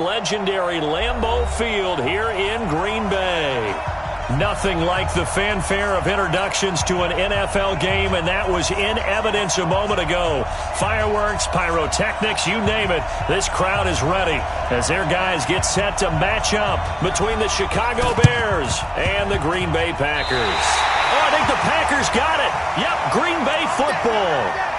Legendary Lambeau Field here in Green Bay. Nothing like the fanfare of introductions to an NFL game, and that was in evidence a moment ago. Fireworks, pyrotechnics, you name it. This crowd is ready as their guys get set to match up between the Chicago Bears and the Green Bay Packers. Oh, I think the Packers got it. Yep, Green Bay football.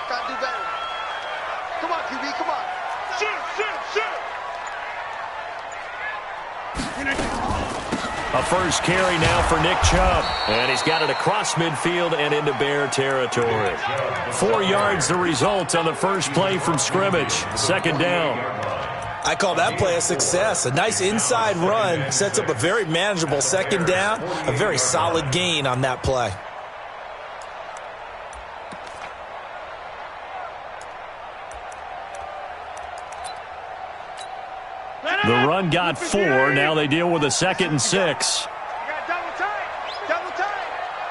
Gotta do better. Come on, QB, come on. A first carry now for Nick Chubb. And he's got it across midfield and into Bear territory. 4 yards the result on the first play from scrimmage. Second down. I call that play a success. A nice inside run sets up a very manageable second down. A very solid gain on that play. The run got 4. Now they deal with a 2nd and 6. Double tight.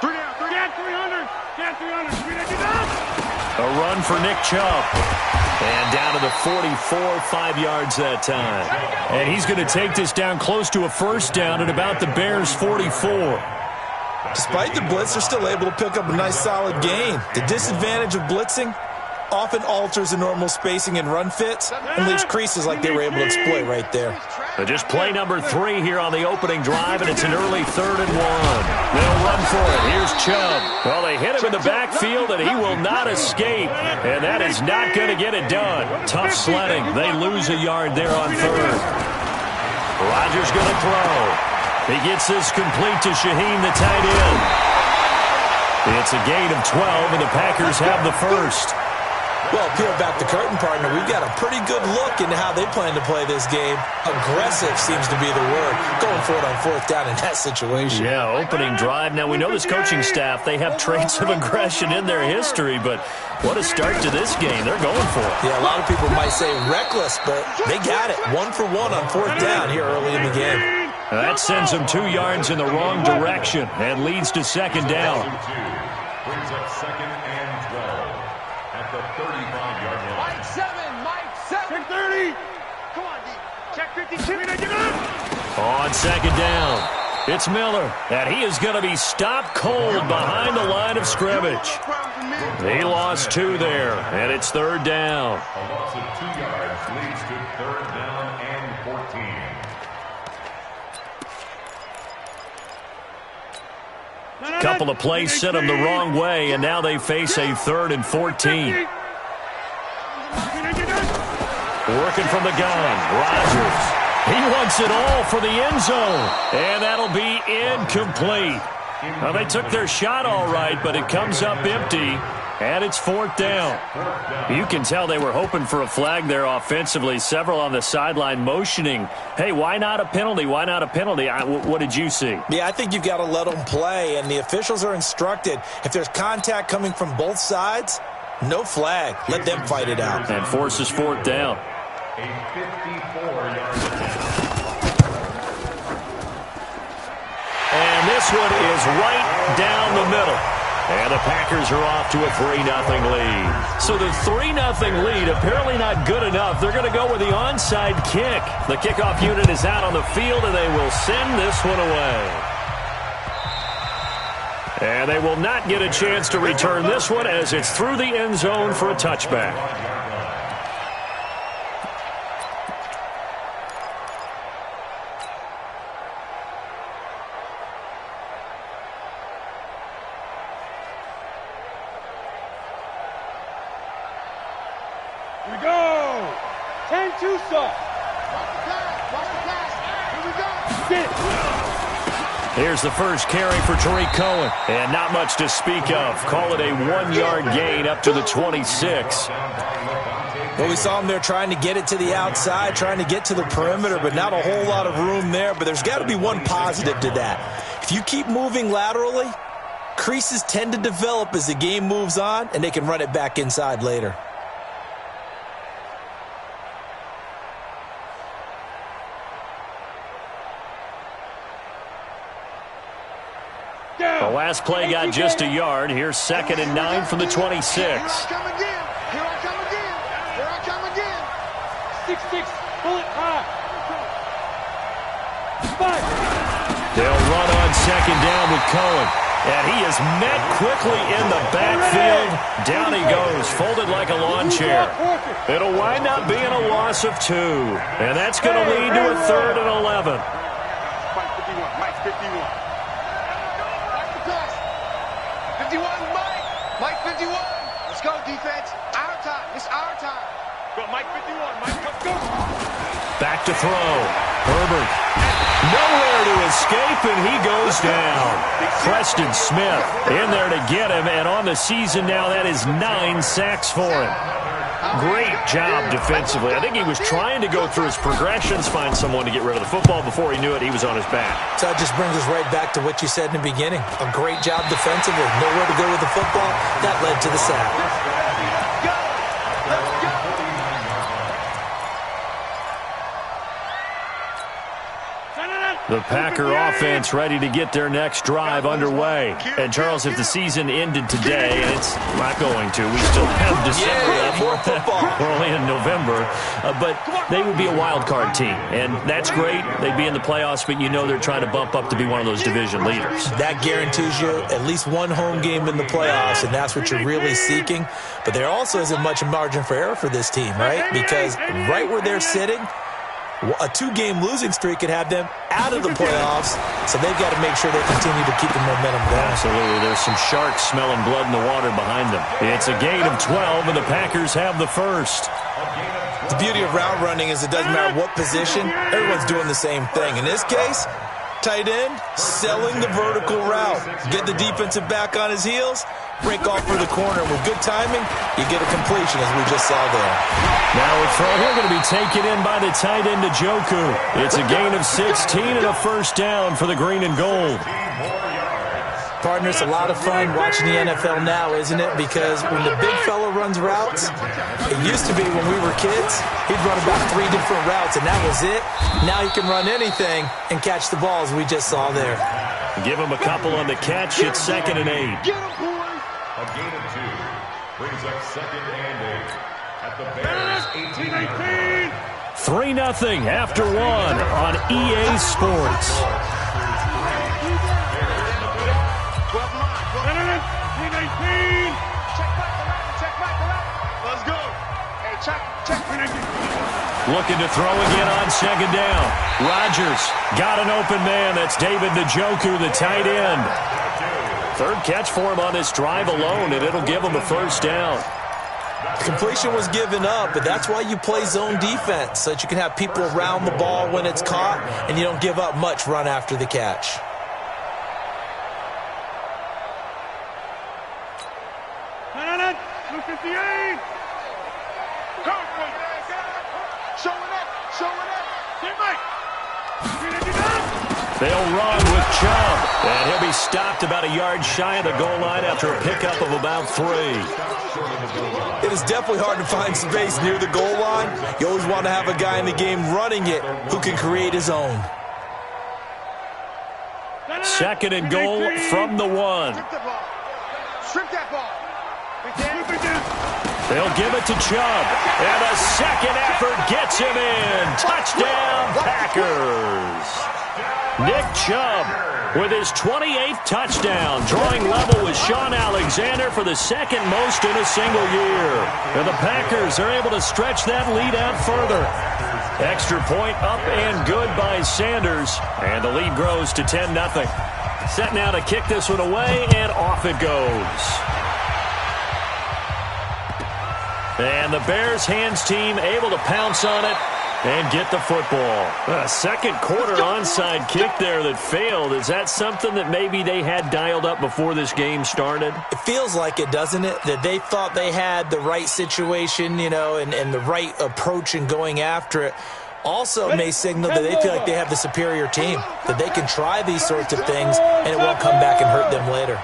300. A run for Nick Chubb. And down to the 44, 5 yards that time. And he's going to take this down close to a first down at about the Bears' 44. Despite the blitz, they're still able to pick up a nice solid gain. The disadvantage of blitzing often alters the normal spacing and run fits and leaves creases like they were able to exploit right there. But just play number 3 here on the opening drive, and it's an early 3rd and 1. They'll run for it. Here's Chubb. Well, they hit him in the backfield, and he will not escape. And that is not going to get it done. Tough sledding. They lose a yard there on 3rd. Rodgers going to throw. He gets this complete to Shaheen, the tight end. It's a gain of 12, and the Packers have the first. Well, peel back the curtain, partner. We've got a pretty good look into how they plan to play this game. Aggressive seems to be the word. Going for it on 4th down in that situation. Yeah, opening drive. Now, we know this coaching staff, they have traits of aggression in their history, but what a start to this game. They're going for it. Yeah, a lot of people might say reckless, but they got it. 1 for 1 on 4th down here early in the game. That sends them 2 yards in the wrong direction and leads to 2nd down. Brings up 2nd and 12 at the 35-yard line. Mike 7. Check 30. Come on, D. Check 52. On 2nd down, it's Miller, and he is going to be stopped cold behind the line of scrimmage. He lost 2 there, and it's 3rd down. A loss of 2 yards leads to 3rd down and 14. Couple of plays sent them the wrong way, and now they face a 3rd and 14. Working from the gun, Rodgers. He wants it all for the end zone, and that'll be incomplete. Well, they took their shot all right, but it comes up empty, and it's 4th down. You can tell they were hoping for a flag there offensively. Several on the sideline motioning, hey, why not a penalty? Why not a penalty? What did you see? Yeah, I think you've got to let them play, and the officials are instructed. If there's contact coming from both sides, no flag. Let them fight it out. And forces 4th down. A 54-yard attempt. And this one is right down the middle. And the Packers are off to a 3-0 lead. So the 3-0 lead apparently not good enough. They're going to go with the onside kick. The kickoff unit is out on the field, and they will send this one away. And they will not get a chance to return this one as it's through the end zone for a touchback. Here we go. 10-2 stop. Watch the pass. Here we go. Here's the first carry for Tariq Cohen. And not much to speak of. Call it a 1-yard gain up to the 26. Well, we saw him there trying to get it to the outside, trying to get to the perimeter, but not a whole lot of room there. But there's got to be one positive to that. If you keep moving laterally, creases tend to develop as the game moves on, and they can run it back inside later. The last play got just a yard. Here's 2nd and 9 from the 26. Here I come again. Here I come again. Here I come again. 6-6. Bullet high. They'll run on 2nd down with Cohen. And he is met quickly in the backfield. Down he goes, folded like a lawn chair. It'll wind up being a loss of 2. And that's going to lead to a 3rd and 11. Mike 51. Mike 51. 51, Mike 51. Let's go, defense. Our time. It's our time. Go, Mike 51. Mike, let's go. Back to throw. Herbert. Nowhere to escape, and he goes down. Preston Smith in there to get him, and on the season now, that is 9 sacks for him. Great job defensively. I think he was trying to go through his progressions, find someone to get rid of the football. Before he knew it, he was on his back. So that just brings us right back to what you said in the beginning. A great job defensively. Nowhere to go with the football. That led to the sack. The Packer offense ready to get their next drive underway. And, Charles, if the season ended today, and it's not going to, we still have December left. More football. We're only in November. But they would be a wild card team. And that's great. They'd be in the playoffs, but you know they're trying to bump up to be one of those division leaders. That guarantees you at least one home game in the playoffs, and that's what you're really seeking. But there also isn't much margin for error for this team, right? Because right where they're sitting, a 2-game losing streak could have them out of the playoffs, so they've got to make sure they continue to keep the momentum going. Absolutely. There's some sharks smelling blood in the water behind them. It's a gain of 12, and the Packers have the first. The beauty of route running is it doesn't matter what position, everyone's doing the same thing. In this case, tight end, selling the vertical route. Get the defensive back on his heels, break off for the corner. With good timing, you get a completion, as we just saw there. Now a throw here going to be taken in by the tight end, Njoku. It's a gain of 16 and a first down for the green and gold. Partner, it's a lot of fun watching the NFL now, isn't it? Because when the big fella runs routes, it used to be when we were kids, he'd run about 3 different routes, and that was it. Now he can run anything and catch the balls we just saw there. Give him a couple on the catch. It's 2nd and 8. Get him, boys. A gain of 2 brings up 2nd and 8 at the Bears 18-18. 3-0 after 1 on EA Sports. Let's go. Hey, check. Looking to throw again on 2nd down. Rodgers got an open man. That's David Njoku, the tight end. 3rd catch for him on this drive alone, and it'll give him a first down. Completion was given up, but that's why you play zone defense, so that you can have people around the ball when it's caught, and you don't give up much run after the catch. They'll run with Chubb, and he'll be stopped about a yard shy of the goal line after a pickup of about 3. It is definitely hard to find space near the goal line. You always want to have a guy in the game running it who can create his own. 2nd and goal from the 1. Strip that ball. They'll give it to Chubb, and a second effort gets him in. Touchdown, Packers. Nick Chubb with his 28th touchdown, drawing level with Sean Alexander for the 2nd most in a single year. And the Packers are able to stretch that lead out further. Extra point up and good by Sanders, and the lead grows to 10-0. Set now to kick this one away, and off it goes. And the Bears hands team able to pounce on it and get the football. A second quarter onside kick there that failed. Is that something that maybe they had dialed up before this game started? It feels like it, doesn't it? That they thought they had the right situation, you know, and the right approach in going after it. Also may signal that they feel like they have the superior team, that they can try these sorts of things and it won't come back and hurt them later.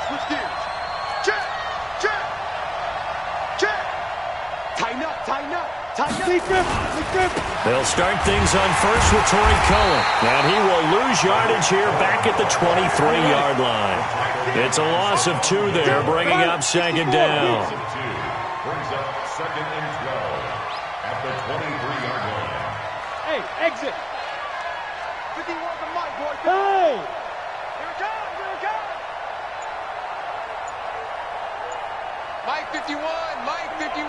Switch gears. Check. Tighten up. They'll start things on first with Torrey Cullen. And he will lose yardage here back at the 23-yard line. It's a loss of 2 there, bringing up second down. Brings up second and 12 at the 23-yard line. Hey, exit. 51 for Mike, boy. Hey! Here it comes. Mike 51.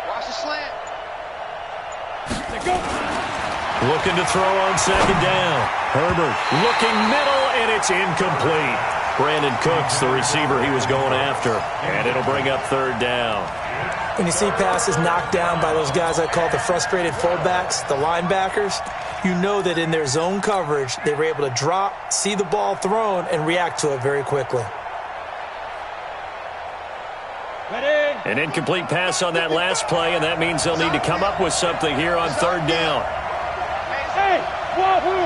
Watch the slant. Looking to throw on second down. Herbert looking middle, and it's incomplete. Brandon Cooks, the receiver he was going after, and it'll bring up third down. When you see passes knocked down by those guys I call the frustrated fullbacks, the linebackers, you know that in their zone coverage, they were able to drop, see the ball thrown, and react to it very quickly. An incomplete pass on that last play, and that means they'll need to come up with something here on third down. Hey, wahoo!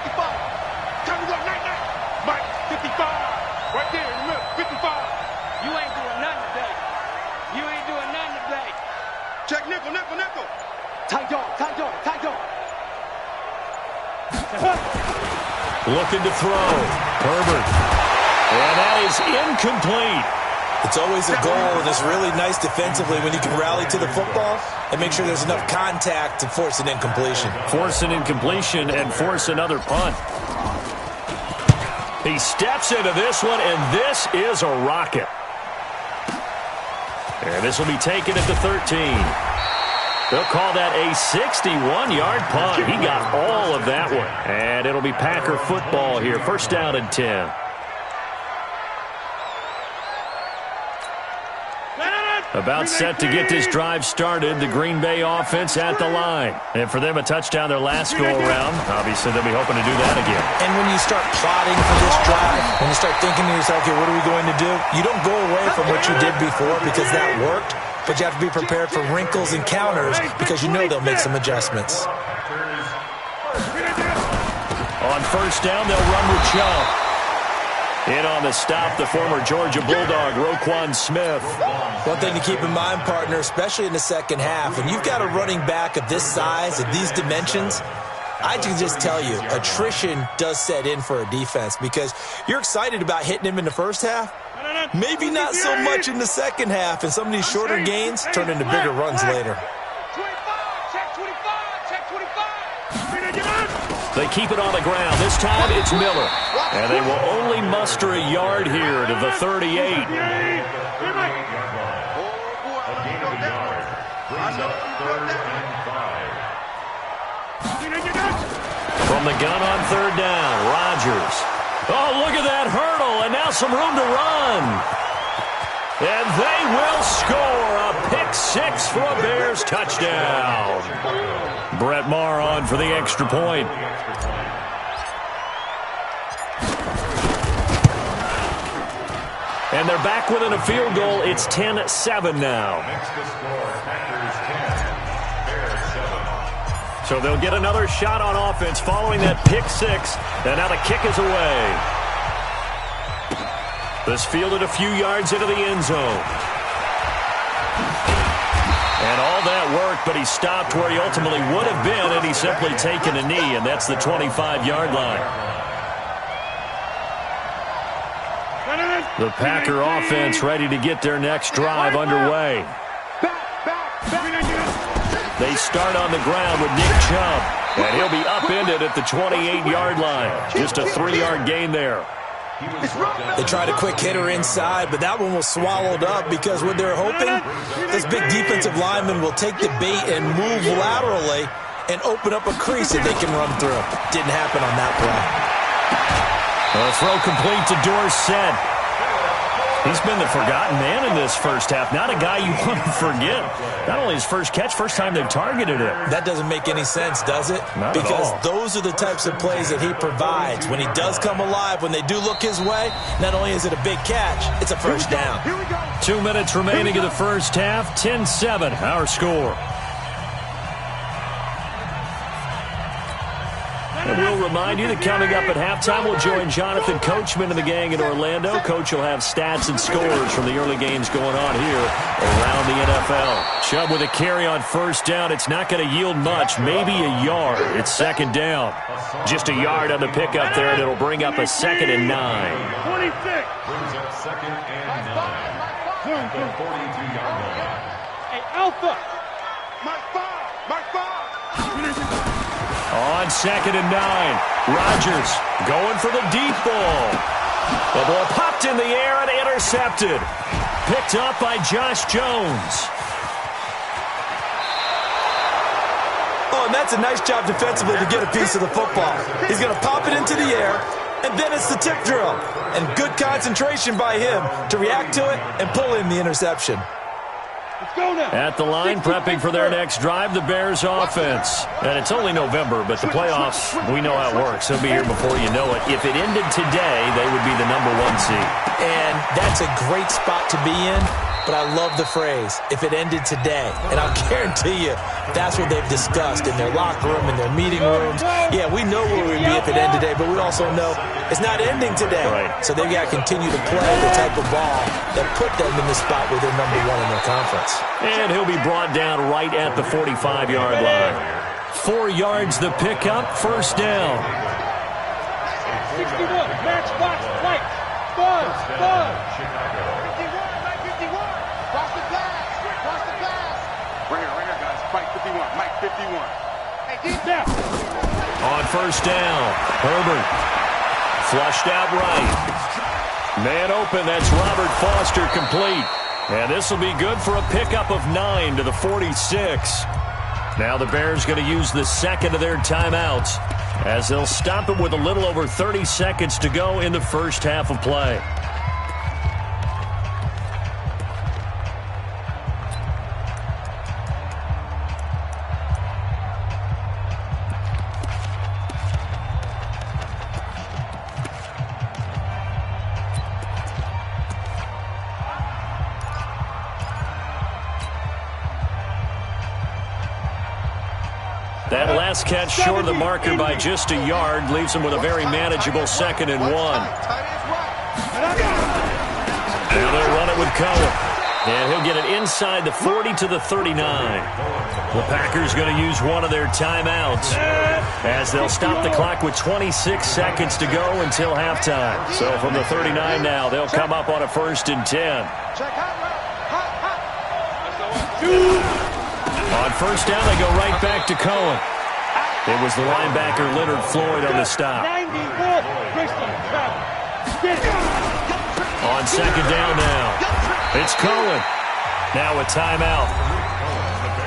55. Time to go, night. Mike, 55. Right there in the middle, 55. You ain't doing nothing today. Check nickel. Tight dog. Looking to throw. Herbert. And that is incomplete. It's always a goal, and it's really nice defensively when you can rally to the football and make sure there's enough contact to force an incompletion. Force an incompletion and force another punt. He steps into this one, and this is a rocket. And this will be taken at the 13. They'll call that a 61-yard punt. He got all of that one. And it'll be Packer football here. First down and 10. About set to get this drive started, the Green Bay offense at the line. And for them, a touchdown their last go-around. Obviously, they'll be hoping to do that again. And when you start plotting for this drive, when you start thinking to yourself, okay, what are we going to do? You don't go away from what you did before because that worked, but you have to be prepared for wrinkles and counters because you know they'll make some adjustments. On first down, they'll run with Chubb. In on the stop, the former Georgia Bulldog, Roquan Smith. One thing to keep in mind, partner, especially in the second half, and you've got a running back of this size, of these dimensions, I can just tell you, attrition does set in for a defense because you're excited about hitting him in the first half. Maybe not so much in the second half, and some of these shorter gains turn into bigger runs later. 25, check 25. They keep it on the ground. This time it's Miller. And they will only muster a yard here to the 38. From the gun on third down, Rodgers. Oh, look at that hurdle, and now some room to run. And they will score a pick-6 for a Bears touchdown. Brett Maher on for the extra point. And they're back within a field goal. It's 10-7 now. So they'll get another shot on offense following that pick-6. And now the kick is away. This fielded a few yards into the end zone. And all that worked, but he stopped where he ultimately would have been, and he's simply taken a knee, and that's the 25-yard line. The Packer offense ready to get their next drive underway. They start on the ground with Nick Chubb, and he'll be upended at the 28-yard line. Just a 3-yard gain there. They tried a quick hitter inside, but that one was swallowed up because what they're hoping, this big defensive lineman will take the bait and move laterally and open up a crease that they can run through. Didn't happen on that play. A throw complete to Dorsett. He's been the forgotten man in this first half. Not a guy you want to forget. Not only his first catch, first time they've targeted him. That doesn't make any sense, does it? Not because at all. Those are the types of plays that he provides. When he does come alive, when they do look his way, not only is it a big catch, it's a first down. 2 minutes remaining in the first half. 10-7, our score. And we'll remind you that coming up at halftime, we'll join Jonathan Coachman and the gang in Orlando. Coach will have stats and scores from the early games going on here around the NFL. Chubb with a carry on first down. It's not going to yield much, maybe a yard. It's second down. Just a yard on the pickup there, and it'll bring up a 2nd and 9. 26. Brings up 2nd and 9 at the 42-yard line. Hey, Alpha. Mike 5. Mike 5. On 2nd and 9, Rodgers going for the deep ball. The ball popped in the air and intercepted. Picked up by Josh Jones. Oh, and that's a nice job defensively to get a piece of the football. He's going to pop it into the air, and then it's the tip drill. And good concentration by him to react to it and pull in the interception. At the line, prepping for their next drive, the Bears offense. And it's only November, but the playoffs, we know how it works. They'll be here before you know it. If it ended today, they would be the #1 seed. And that's a great spot to be in, but I love the phrase, if it ended today. And I'll guarantee you, that's what they've discussed in their locker room, in their meeting rooms. Yeah, we know where we'd be if it ended today, but we also know it's not ending today. Right. So they've got to continue to play the type of ball that put them in the spot where they're #1 in their conference. And he'll be brought down right at the 45-yard line. 4 yards the pickup, first down. 61. Match box. Light. Buzz. 51. Cross the glass. Cross the glass. Right here, guys. Mike 51. Mike 51. Hey, deep down. On first down, Herbert flushed out right. Man open, that's Robert Foster complete. And this will be good for a pickup of 9 to the 46. Now the Bears going to use the second of their timeouts as they'll stop it with a little over 30 seconds to go in the first half of play. That last catch short of the marker by just a yard leaves him with a very manageable 2nd and 1. Now they'll run it with Cohen. And he'll get it inside the 40 to the 39. The Packers going to use one of their timeouts as they'll stop the clock with 26 seconds to go until halftime. So from the 39 now, they'll come up on a 1st and 10. On first down, they go right back to Cohen. It was the linebacker Leonard Floyd on the stop. On 2nd down now, it's Cohen. Now a timeout.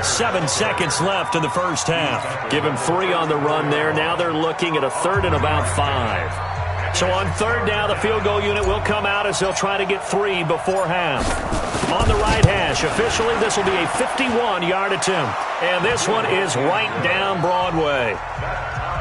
7 seconds left in the first half. Give him 3 on the run there. Now they're looking at a 3rd and about 5. So on 3rd down, the field goal unit will come out as they'll try to get 3 before half. On the right hash, officially, this will be a 51-yard attempt. And this one is right down Broadway.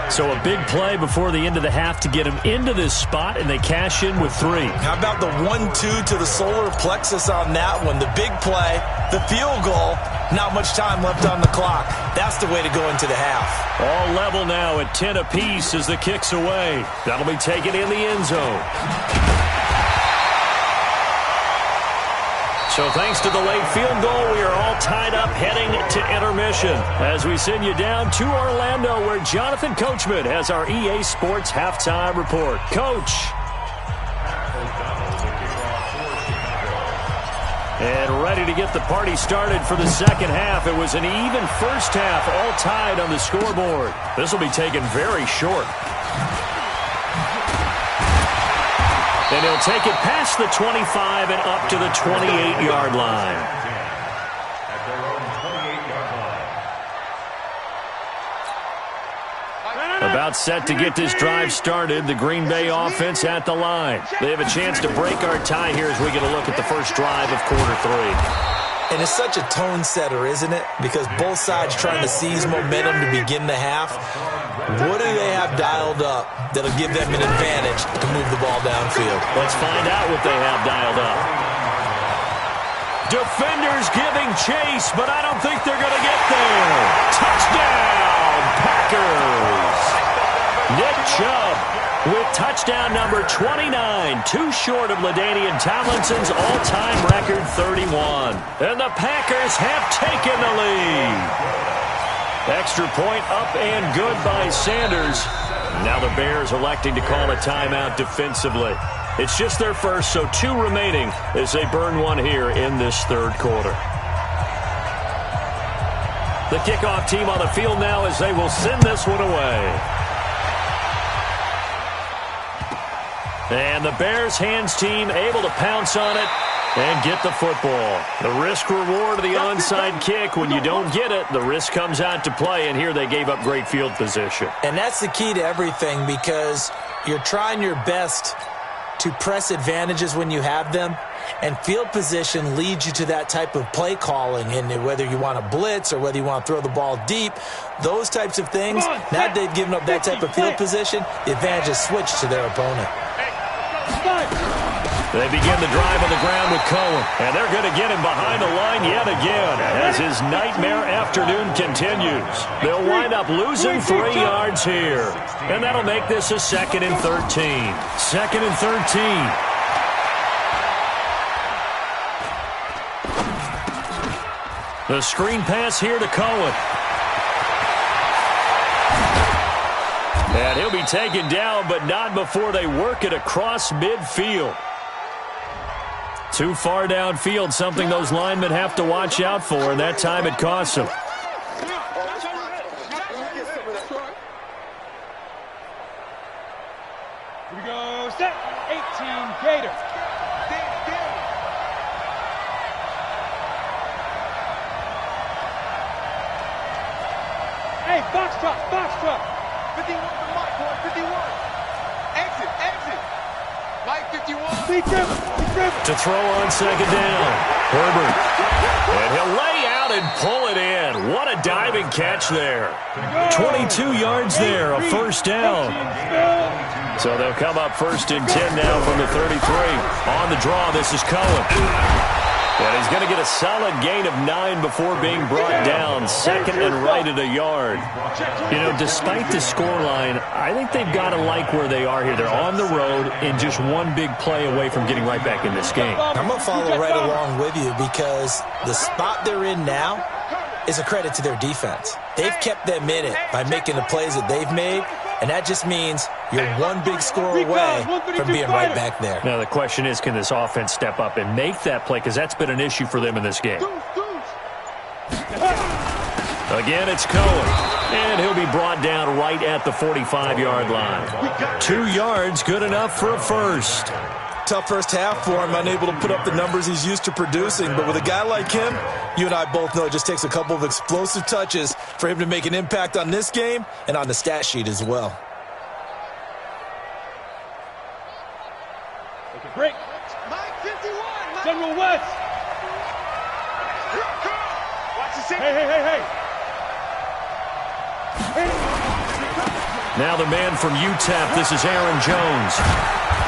So a big play before the end of the half to get him into this spot, and they cash in with 3. How about the 1-2 to the solar plexus on that one? The big play, the field goal, not much time left on the clock. That's the way to go into the half. All level now at 10 apiece as the kick's away. That'll be taken in the end zone. So thanks to the late field goal, we are all tied up heading to intermission as we send you down to Orlando where Jonathan Coachman has our EA Sports halftime report. Coach. And ready to get the party started for the second half. It was an even first half, all tied on the scoreboard. This will be taken very short. And he'll take it past the 25 and up to the 28-yard line. At their own 28-yard line. About About set to get this drive started, the Green Bay offense at the line. They have a chance to break our tie here as we get a look at the first drive of quarter 3. And it's such a tone setter, isn't it? Because both sides trying to seize momentum to begin the half. What do they have dialed up that'll give them an advantage to move the ball downfield? Let's find out what they have dialed up. Defenders giving chase, but I don't think they're going to get there. Touchdown, Packers! Nick Chubb with touchdown number 29, too short of LaDainian Tomlinson's all-time record 31. And the Packers have taken the lead. Extra point up and good by Sanders. Now the Bears electing to call a timeout defensively. It's just their first, so 2 remaining as they burn one here in this third quarter. The kickoff team on the field now as they will send this one away. And the Bears hands team able to pounce on it and get the football. The risk reward of the onside kick. When you don't get it, the risk comes out to play, and here they gave up great field position. And that's the key to everything, because you're trying your best to press advantages when you have them, and field position leads you to that type of play calling. And whether you want to blitz or whether you want to throw the ball deep, those types of things, now that they've given up that type of field position, the advantage is switched to their opponent. They begin the drive on the ground with Cohen, and they're going to get him behind the line yet again as his nightmare afternoon continues. They'll wind up losing 3 yards here, and that'll make this a 2nd and 13. 2nd and 13. The screen pass here to Cohen. And he'll be taken down, but not before they work it across midfield. Too far downfield, something those linemen have to watch out for, and that time it costs them. Here we go, set, 18, Gator. Hey, box truck. 51 to Mike, boy, 51. Exit. Mike, 51. Be driven. To throw on 2nd down. Herbert. And he'll lay out and pull it in. What a diving catch there. 22 yards there, a first down. So they'll come up 1st and 10 now from the 33. On the draw, this is Cohen. And he's going to get a solid gain of 9 before being brought down. 2nd and right at a yard. You know, despite the scoreline, I think they've got to like where they are here. They're on the road and just one big play away from getting right back in this game. I'm going to follow right along with you, because the spot they're in now is a credit to their defense. They've kept them in it by making the plays that they've made, and that just means you're one big score away from being right back there. Now the question is, can this offense step up and make that play? Because that's been an issue for them in this game. Again, it's Cohen. And he'll be brought down right at the 45-yard line. 2 yards, good enough for a first. Tough first half for him, unable to put up the numbers he's used to producing. But with a guy like him, you and I both know it just takes a couple of explosive touches for him to make an impact on this game and on the stat sheet as well. Take a break. Mike, 51. General West. Watch the center. Hey. Now the man from UTEP, this is Aaron Jones.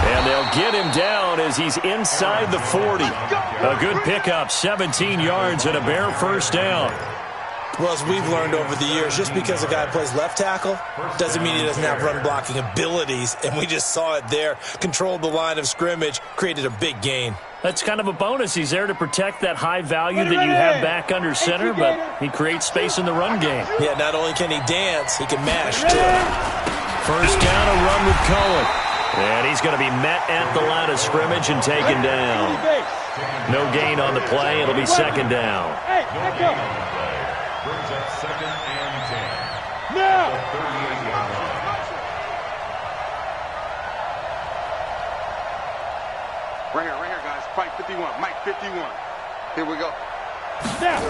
And they'll get him down as he's inside the 40. A good pickup, 17 yards and a bare first down. Well, as we've learned over the years, just because a guy plays left tackle doesn't mean he doesn't have run blocking abilities. And we just saw it there. Controlled the line of scrimmage, created a big gain. That's kind of a bonus. He's there to protect that high value that you have back under center, but he creates space in the run game. Yeah, not only can he dance, he can mash, too. First down, a run with Cohen. And he's going to be met at the line of scrimmage and taken down. No gain on the play. It'll be 2nd down. Hey, let go. Brings up 2nd and 10. Now. 38-yard line. Right here, guys. Fight 51. Mike, 51. Here we go. Snap.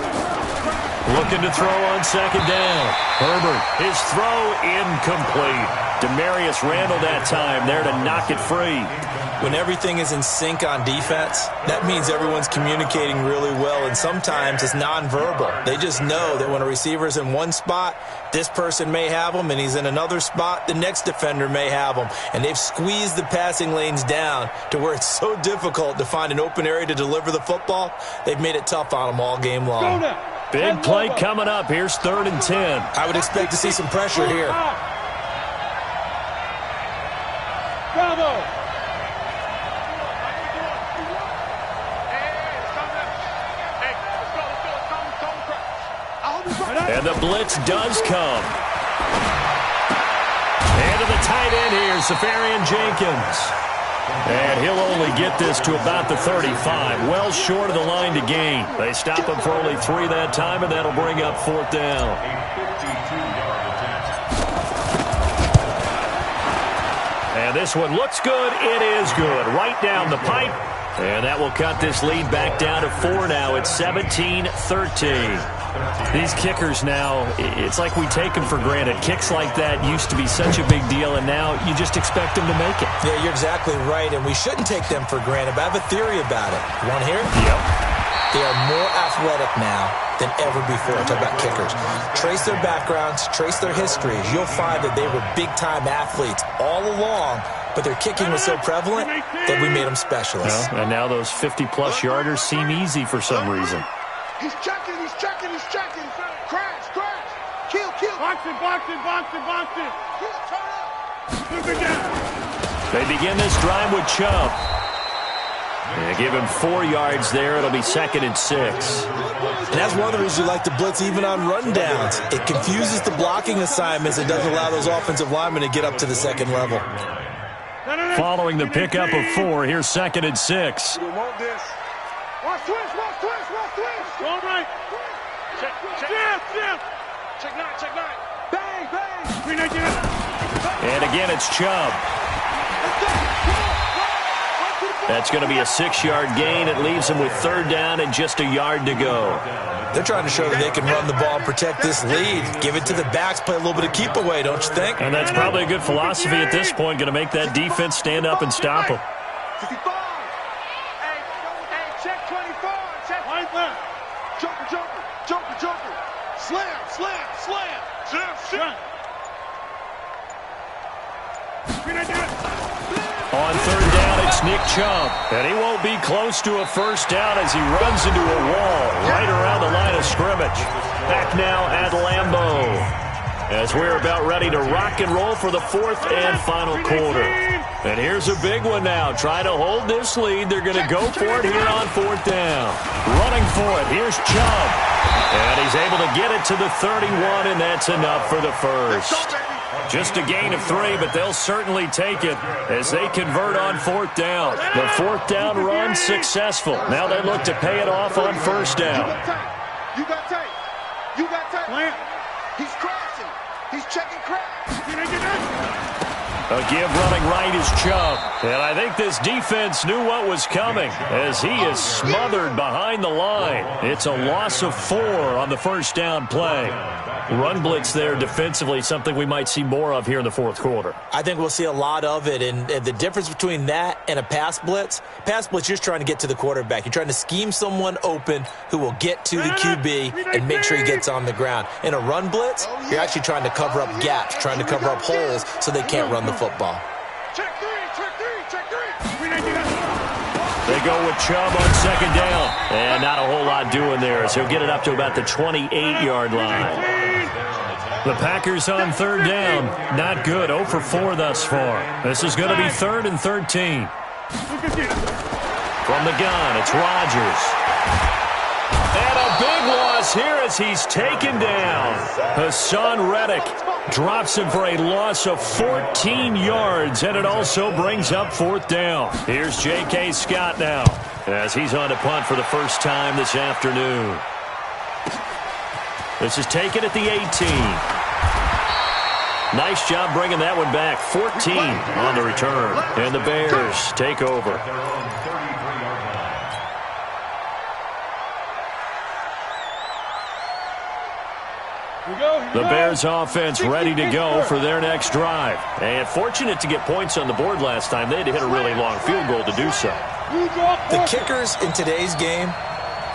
Looking to throw on second down. Herbert, his throw incomplete. Demarius Randall that time there to knock it free. When everything is in sync on defense, that means everyone's communicating really well, and sometimes it's nonverbal. They just know that when a receiver's in one spot, this person may have him, and he's in another spot, the next defender may have him. And they've squeezed the passing lanes down to where it's so difficult to find an open area to deliver the football. They've made it tough on them all game long. Big play coming up. Here's 3rd and 10. I would expect to see some pressure here. Bravo. And the blitz does come. And to the tight end here, Safarian Jenkins. And he'll only get this to about the 35, well short of the line to gain. They stop him for only 3 that time, and that'll bring up 4th down. And this one looks good. It is good. Right down the pipe. And that will cut this lead back down to 4 now. It's 17-13. These kickers now, it's like we take them for granted. Kicks like that used to be such a big deal, and now you just expect them to make it. Yeah, you're exactly right, and we shouldn't take them for granted, but I have a theory about it. You want to hear it? Yep. They are more athletic now than ever before. I talk about kickers. Trace their backgrounds, trace their histories. You'll find that they were big-time athletes all along, but their kicking was so prevalent that we made them specialists. Well, and now those 50-plus yarders seem easy for some reason. He's checking, he's checking, he's checking. Crash, crash. Kill, kill. Box it, box it, box it, box it. Kill, turn up. Move it down. They begin this drive with Chubb. Yeah, give him 4 yards there. It'll be 2nd and 6. And that's one of the reasons you like to blitz even on rundowns. It confuses the blocking assignments. It doesn't allow those offensive linemen to get up to the second level. Following the pickup of 4, here's 2nd and 6. You want this. Watch twist, watch twist, watch twist. All right. Check, check. Snap. Check 9, check 9. Bang, bang. 319. And again, it's Chubb. Let's go. Come on. That's going to be a 6-yard gain. It leaves him with 3rd down and just a yard to go. They're trying to show that they can run the ball and protect this lead. Give it to the backs, play a little bit of keep away, don't you think? And that's probably a good philosophy at this point. Going to make that defense stand up and stop him. 55. Hey, check 24. Check. Right there. Joker, joker, joker, joker. Slam, slam, slam. Slam, slam. On 3rd down, it's Nick Chubb. And he won't be close to a first down as he runs into a wall right around the line of scrimmage. Back now at Lambeau, as we're about ready to rock and roll for the 4th and final quarter. And here's a big one now. Trying to hold this lead. They're going to go for it here on 4th down. Running for it. Here's Chubb. And he's able to get it to the 31, and that's enough for the first. Just a gain of 3, but they'll certainly take it as they convert on 4th down. The 4th down run successful. Now they look to pay it off on 1st down. You got tape. You got tape. He's crashing. He's checking crash. A give running right is Chubb. And I think this defense knew what was coming as he is smothered behind the line. It's a loss of 4 on the 1st down play. Run blitz there defensively, something we might see more of here in the 4th quarter. I think we'll see a lot of it, and the difference between that and a pass blitz, you're just trying to get to the quarterback. You're trying to scheme someone open who will get to the QB and make sure he gets on the ground. In a run blitz, you're actually trying to cover up gaps, trying to cover up holes so they can't run the football. Check 3, check 3, check 3. They go with Chubb on 2nd down. And not a whole lot doing there, so he'll get it up to about the 28-yard line. The Packers on 3rd down. Not good. 0 for 4 thus far. This is going to be 3rd and 13. From the gun, it's Rodgers. And a big loss here as he's taken down. Hassan Reddick drops him for a loss of 14 yards, and it also brings up 4th down. Here's J.K. Scott now as he's on to punt for the first time this afternoon. This is taken at the 18. Nice job bringing that one back. 14 on the return. And the Bears take over. The Bears offense ready to go for their next drive. And fortunate to get points on the board last time. They had to hit a really long field goal to do so. The kickers in today's game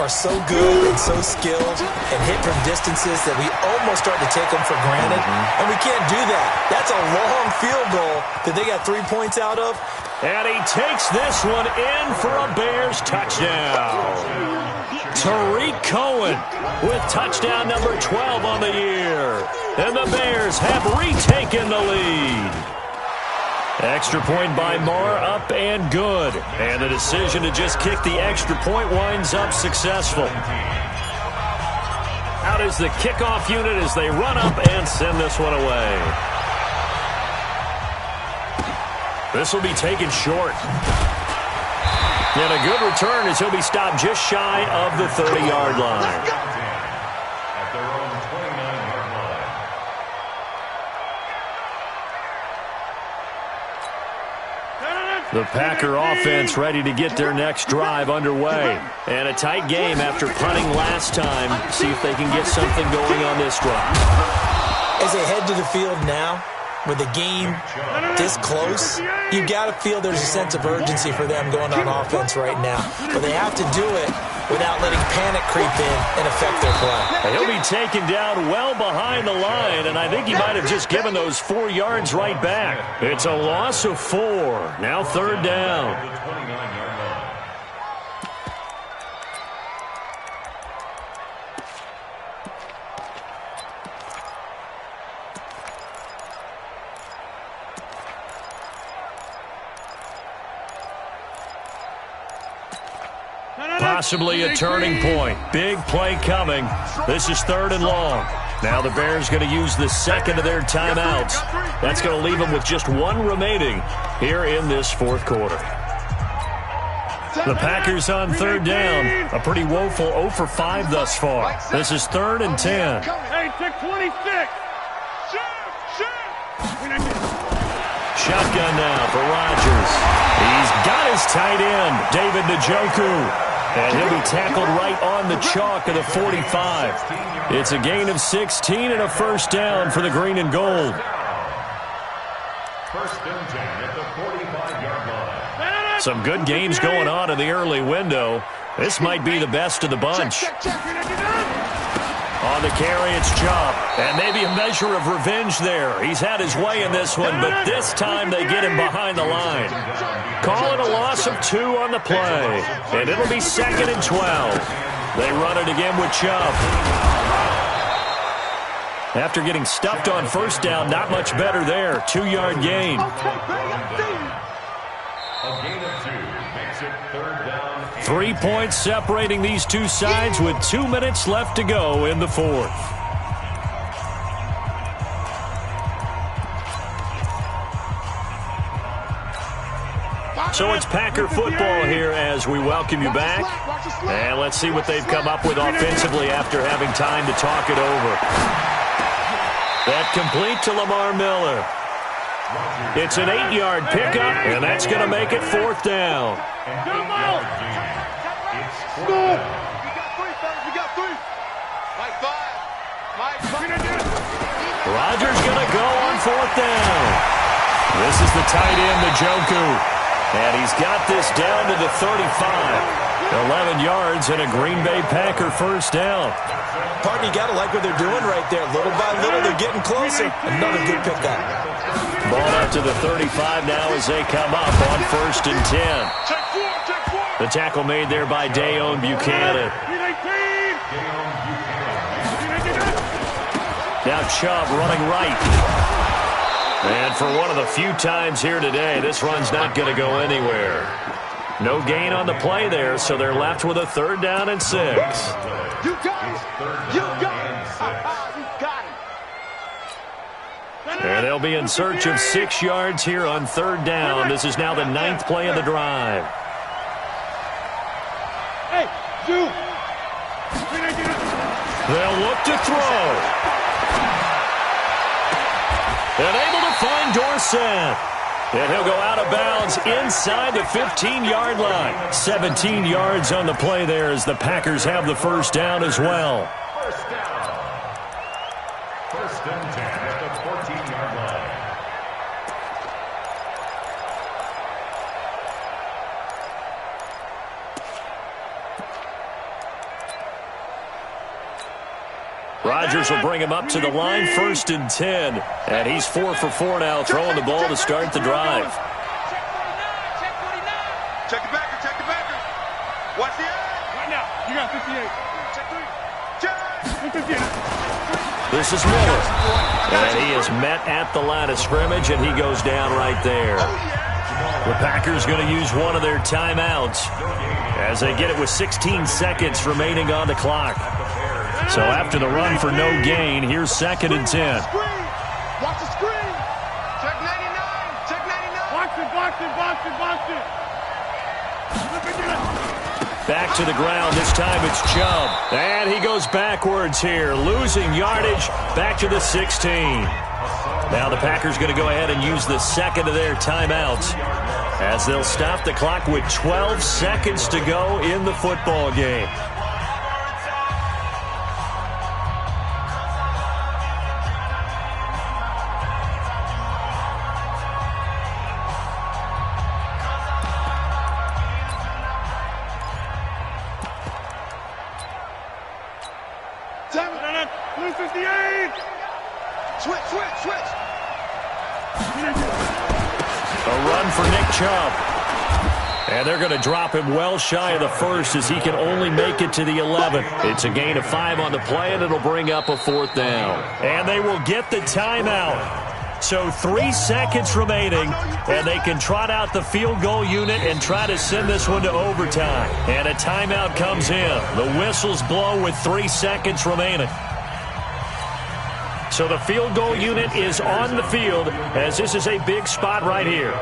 are so good and so skilled and hit from distances that we almost start to take them for granted. And we can't do that. That's a long field goal that they got 3 points out of. And he takes this one in for a Bears touchdown. Tariq Cohen with touchdown number 12 on the year. And the Bears have retaken the lead. Extra point by Marr, up and good. And the decision to just kick the extra point winds up successful. Out is the kickoff unit as they run up and send this one away. This will be taken short. And a good return as he'll be stopped just shy of the 30-yard line. At their own 29-yard line. The Packer offense ready to get their next drive underway. And a tight game after punting last time. See if they can get something going on this drive. As they head to the field now, with the game this close, you got to feel there's a sense of urgency for them going on offense right now. But they have to do it without letting panic creep in and affect their play. He'll be taken down well behind the line, and I think he might have just given those 4 yards right back. It's a loss of 4. Now third down. The 29-yard line. Possibly a turning point. Big play coming. This is third and long. Now the Bears going to use the second of their timeouts. That's going to leave them with just 1 remaining here in this fourth quarter. The Packers on third down. A pretty woeful 0 for 5 thus far. This is third and 10. Hey, take 26. Shotgun now for Rodgers. He's got his tight end, David Njoku. And he'll be tackled right on the chalk of the 45. It's a gain of 16 and a first down for the green and gold. First and 10 at the 45-yard line. Some good games going on in the early window. This might be the best of the bunch. On the carry, it's Chubb. And maybe a measure of revenge there. He's had his way in this one, but this time they get him behind the line. Call it a loss of 2 on the play. And it'll be second and 12. They run it again with Chubb. After getting stuffed on first down, not much better there. 2-yard gain. A gain of 2 makes it third down. 3 points separating these two sides with 2 minutes left to go in the fourth. So it's Packer football here as we welcome you back. And let's see what they've come up with offensively after having time to talk it over. That complete to Lamar Miller. It's an 8-yard pickup, and that's going to make it fourth down. Rodgers going to go on fourth down. This is the tight end, Njoku. And he's got this down to the 35. 11 yards and a Green Bay Packer first down. Partner, you got to like what they're doing right there. Little by little, they're getting closer. Another good pickup. Ball out to the 35 now as they come up on first and 10. The tackle made there by Dayon Buchanan. Now Chubb running right. And for one of the few times here today, this run's not going to go anywhere. No gain on the play there, so they're left with a third down and 6. You got it. You got it. You got it. And they'll be in search of 6 yards here on third down. This is now the 9th play of the drive. Hey, shoot. They'll look to throw. And able to find Dorsett. And he'll go out of bounds inside the 15-yard line. 17 yards on the play there as the Packers have the first down as well. First down. First and 10 at the 14-yard line. Rodgers will bring him up to the line, 1st and 10. And he's 4 for 4 now, throwing the ball to start the drive. Check the backer, check the backer. Watch the edge. Right now, you got 58. Check 3. Check. 58. This is Miller. And he is met at the line of scrimmage, and he goes down right there. The Packers going to use one of their timeouts as they get it with 16 seconds remaining on the clock. So after the run for no gain, here's 2nd and 10. Watch the screen. Check 99. Check 99. Box it, box it, box it, box it. Back to the ground. This time it's Chubb. And he goes backwards here, losing yardage back to the 16. Now the Packers going to go ahead and use the second of their timeouts as they'll stop the clock with 12 seconds to go in the football game. Blue 58. Switch. A run for Nick Chubb. And they're going to drop him well shy of the first as he can only make it to the 11. It's a gain of 5 on the play, and it'll bring up a 4th down. And they will get the timeout. So 3 seconds remaining, and they can trot out the field goal unit and try to send this one to overtime. And a timeout comes in. The whistles blow with 3 seconds remaining. So the field goal unit is on the field as this is a big spot right here.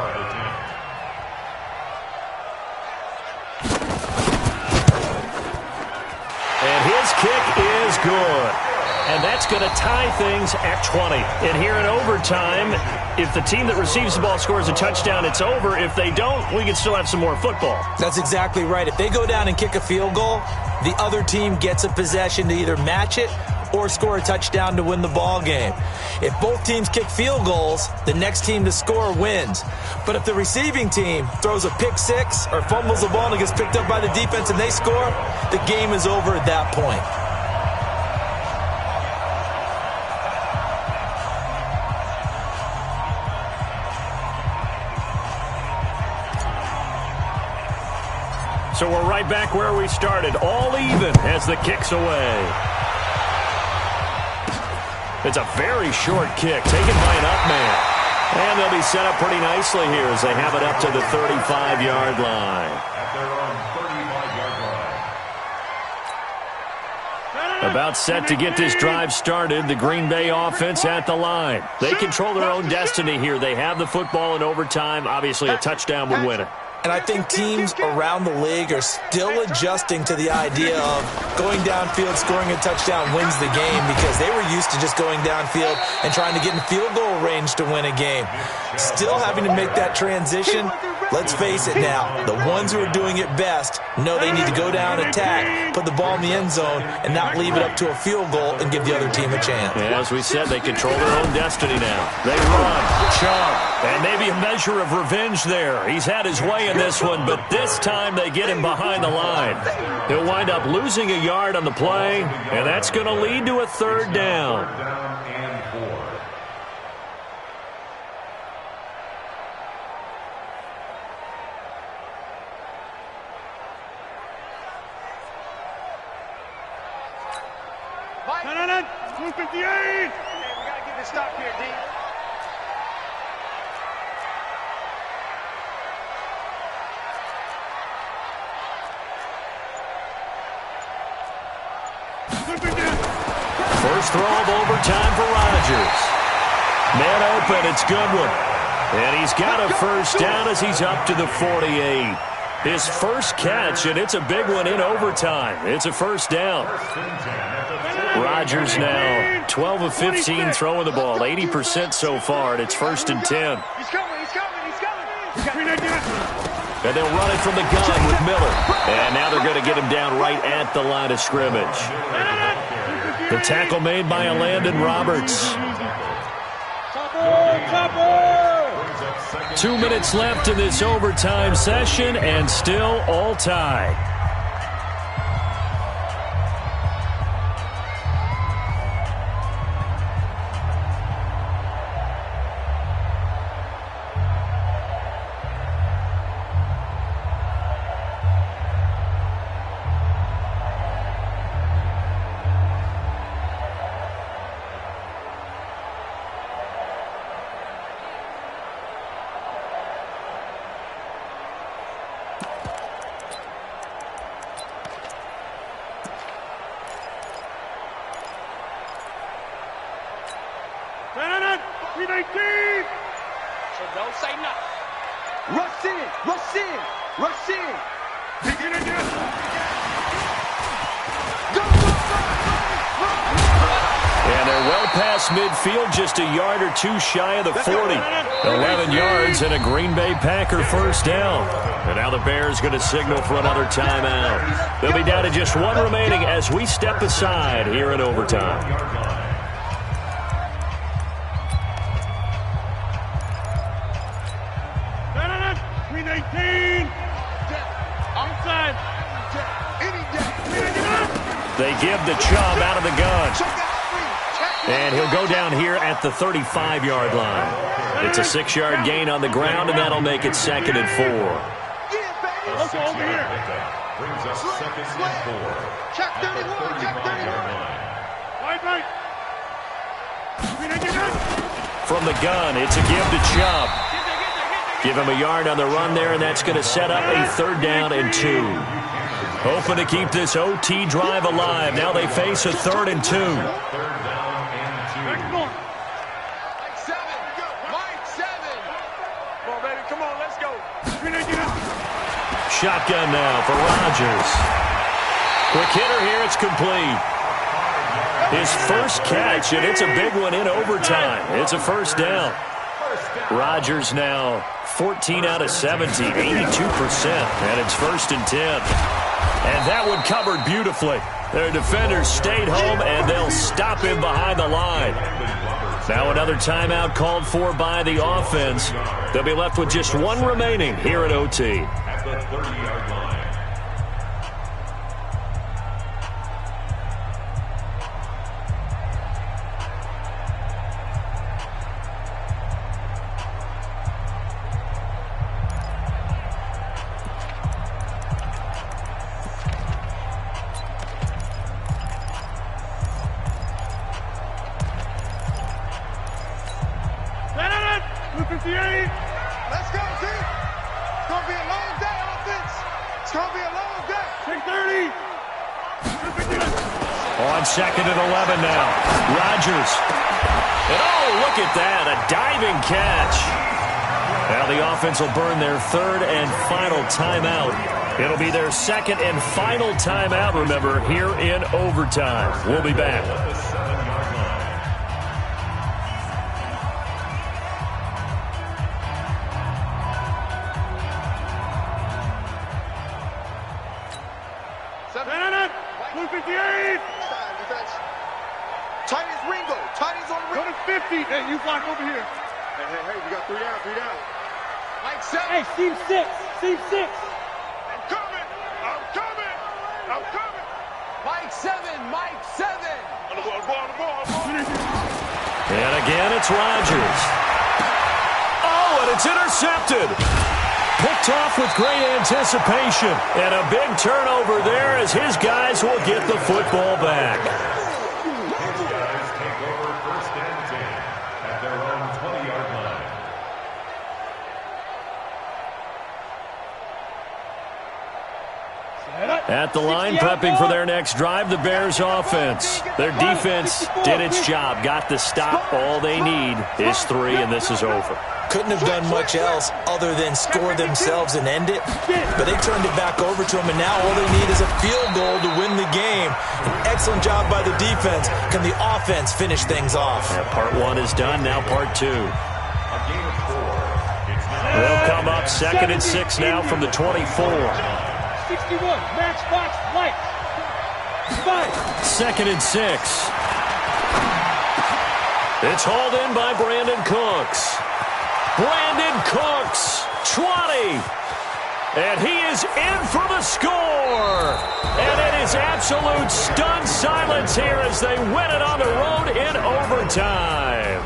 And his kick is good. And that's going to tie things at 20. And here in overtime, if the team that receives the ball scores a touchdown, it's over. If they don't, we can still have some more football. That's exactly right. If they go down and kick a field goal, the other team gets a possession to either match it or score a touchdown to win the ball game. If both teams kick field goals, the next team to score wins. But if the receiving team throws a pick six or fumbles the ball and it gets picked up by the defense and they score, the game is over at that point. So we're right back where we started, all even as the kick's away. It's a very short kick taken by an up man. And they'll be set up pretty nicely here as they have it up to the 35-yard line. At their own 35-yard line. About set to get this drive started, the Green Bay offense at the line. They control their own destiny here. They have the football in overtime. Obviously, a touchdown would win it. And I think teams around the league are still adjusting to the idea of going downfield, scoring a touchdown wins the game because they were used to just going downfield and trying to get in field goal range to win a game. Still having to make that transition. Let's face it now, the ones who are doing it best know they need to go down, attack, put the ball in the end zone, and not leave it up to a field goal and give the other team a chance. Yeah, as we said, they control their own destiny now. They run, Chubb, and maybe a measure of revenge there. He's had his way in this one, but this time they get him behind the line. He'll wind up losing a yard on the play, and that's going to lead to a 3rd down. Down and 4. No, 258. We got to get this stop here, D. First throw of overtime for Rodgers. Man open, it's Goodwin. And he's got a 1st down as he's up to the 48. His first catch, and it's a big one in overtime. It's a 1st down. Rodgers now 12 of 15 throwing the ball, 80% so far, and it's 1st and 10. He's coming. And they'll run it from the gun with Miller. And now they're going to get him down right at the line of scrimmage. The tackle made by Landon Roberts. 2 minutes left in this overtime session, and still all tied. So don't say nothing. Rush in, rush in, rush in. Begin again. Go, And they're well past midfield, just a yard or two shy of the 40. 11 yards and a Green Bay Packer first down. And now the Bears going to signal for another timeout. They'll be down to just one remaining as we step aside here in overtime. They give the Chubb out of the gun. And he'll go down here at the 35-yard line. It's a 6-yard gain on the ground, and that'll make it 2nd and 4. Let's go over here. Brings us 2nd and 4. Check 31, check 31. Right. From the gun, it's a give to Chubb. Give him a yard on the run there, and that's going to set up a 3rd down and 2. Hoping to keep this OT drive alive. Now they face a 3rd and 2. Shotgun now for Rodgers. Quick hitter here, it's complete. His first catch, and it's a big one in overtime. It's a first down. Rodgers now 14 out of 17, 82%, and it's 1st and 10. And that one covered beautifully. Their defenders stayed home, and they'll stop him behind the line. Now another timeout called for by the offense. They'll be left with just one remaining here at OT. At the 30-yard line. Let's go, team. It's going to be a long day, offense. It's going to be a long day. 6:30. On 2nd and 11 now. Rodgers. And oh, look at that. A diving catch. Now the offense will burn their 3rd and final timeout. It'll be their 2nd and final timeout, remember, here in overtime. We'll be back. Tight as Ringo. Tight as on Ringo. Go to 50. Hey, you block over here. Hey, we got 3 down. Mike 7. Hey, seam 6. Seam 6. I'm coming. Mike 7. On the ball. And again, it's Rodgers. Oh, and it's intercepted. Picked off with great anticipation. And a big turnover there as his guys will get the football back. At the line, prepping for their next drive, the Bears offense. Their defense did its job, got the stop. All they need is 3, and this is over. Couldn't have done much else other than score themselves and end it. But they turned it back over to them, and now all they need is a field goal to win the game. An excellent job by the defense. Can the offense finish things off? Yeah, part 1 is done, now part 2. They'll come up 2nd and 6 now from the 24. 61, matchbox light. 5. 2nd and 6. It's hauled in by Brandon Cooks. Brandon Cooks, 20. And he is in for the score. And it is absolute stunned silence here as they win it on the road in overtime.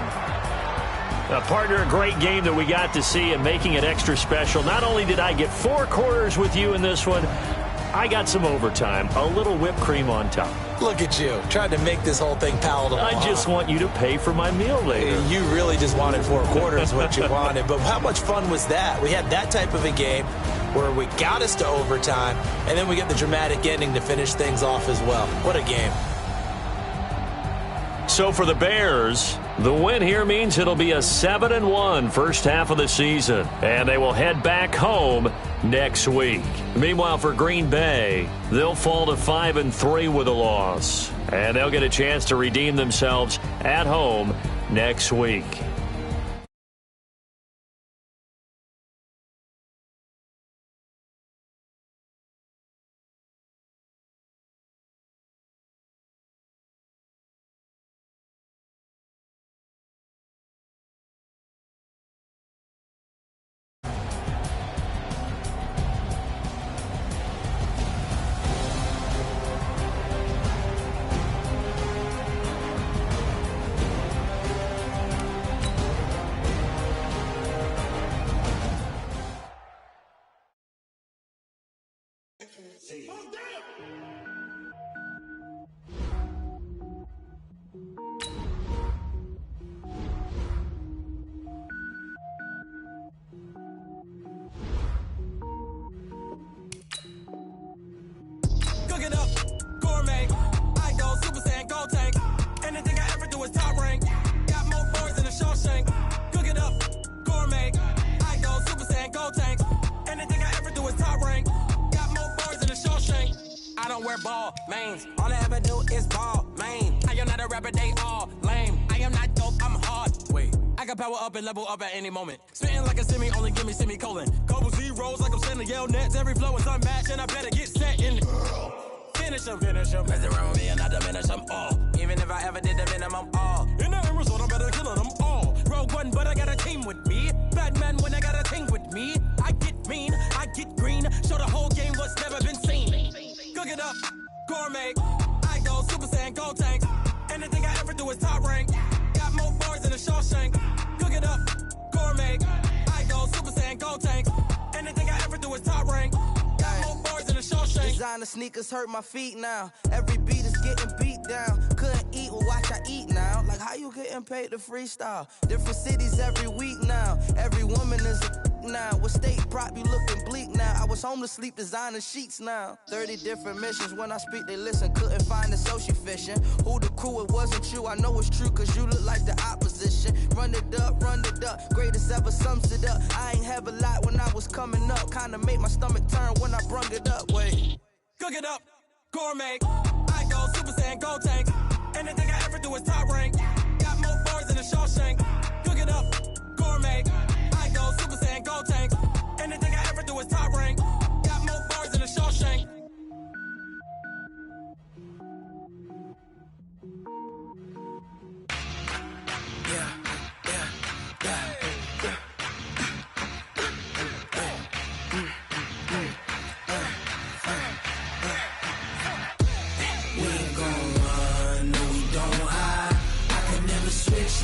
Now, partner, a great game that we got to see and making it extra special. Not only did I get 4 quarters with you in this one, I got some overtime, a little whipped cream on top. Look at you, trying to make this whole thing palatable. I just want you to pay for my meal later. You really just wanted 4 quarters, what you wanted. But how much fun was that? We had that type of a game where we got us to overtime, and then we get the dramatic ending to finish things off as well. What a game. So for the Bears, the win here means it'll be a 7-1 first half of the season, and they will head back home next week. Meanwhile, for Green Bay, they'll fall to 5-3 with a loss, and they'll get a chance to redeem themselves at home next week. Cook it up, gourmet. I go Super Saiyan, gold tank. Anything I ever do is top rank. Got more boys than a Shawshank. Cook it up, gourmet. I go Super Saiyan, gold tank. Anything I ever do is top rank. Got more boys than a Shawshank. I don't wear ball mains. All I ever do is ball main. I am not a rapper, they all lame. I am not dope, I'm hard. Wait, I can power up and level up at any moment. Spitting like a semi, only give me semicolon. Couple zeros like I'm sending yell nets. Every flow is unmatched and I better get set in. Finish them. Mess around with me and I diminish them all. Even if I ever did the minimum, all. In the end result, I better kill them all. Rogue One, but I got a team with me. Batman when I got a team with me. I get mean, I get green. Show the whole game what's never been seen. Cook it up, gourmet. I go Super Saiyan, gold tank. Anything I ever do is top rank. Got more bars than a Shawshank. Cook it up, gourmet. I go Super Saiyan, gold tank. Anything I ever do is top rank. Got more bars than a Shawshank. Designer sneakers hurt my feet now. Every beat is getting beat down. Couldn't eat, well watch I eat now. Like how you getting paid to freestyle? Different cities every week now. Every woman is a now. With state prop, you looking bleak now. I was home to sleep, designer sheets now. 30 different missions. When I speak, they listen. Couldn't find it, so she fishing. Who the crew, it wasn't you. I know it's true, cause you look like the opposition. Run it up. Greatest ever sums it up. I ain't have a lot when I was coming up. Kinda made my stomach turn when I brung it up. Wait. Cook it up, gourmet. I go Super Saiyan, gold tank. Anything I ever do is top rank. Got more bars than a Shawshank. Cook it up, gourmet. I go Super Saiyan, gold tank. Anything I ever do is top rank. Got more bars than a Shawshank.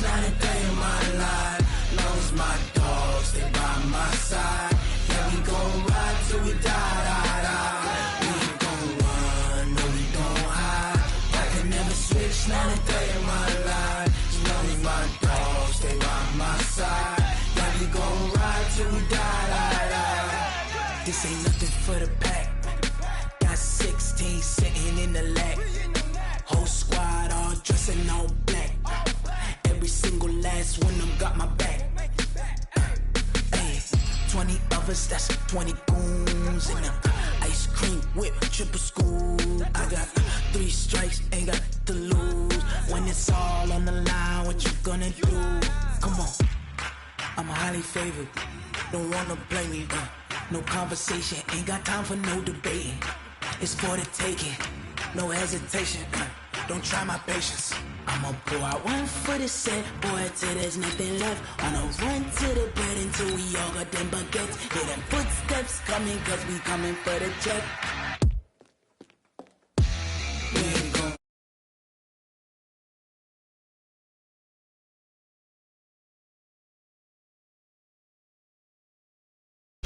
Not a day in my life. Long as my dogs, they by my side. Yeah, we gon' ride till we die. We ain't gon' run, no, we gon' hide. I can never switch, not a day in my life. As long as my dogs, they by my side. Yeah, we gon' ride till we die. This ain't nothing for the pack. Got 16 sitting in the lag. Whole squad all dressing all black. Every single last one of them got my back. Hey, 20 of us, that's 20 goons in them. Ice cream whip, triple scoop. I got 3 strikes, ain't got to lose. When it's all on the line, what you gonna do? Come on, I'm highly favored. Don't wanna blame me. No conversation, ain't got time for no debating. It's for the taking, no hesitation. Don't try my patience. I'ma pour out one for the set, boy, till there's nothing left. I'ma run to the bed until we all got them baguettes. Hear them footsteps coming, cause we coming for the check. We ain't gon'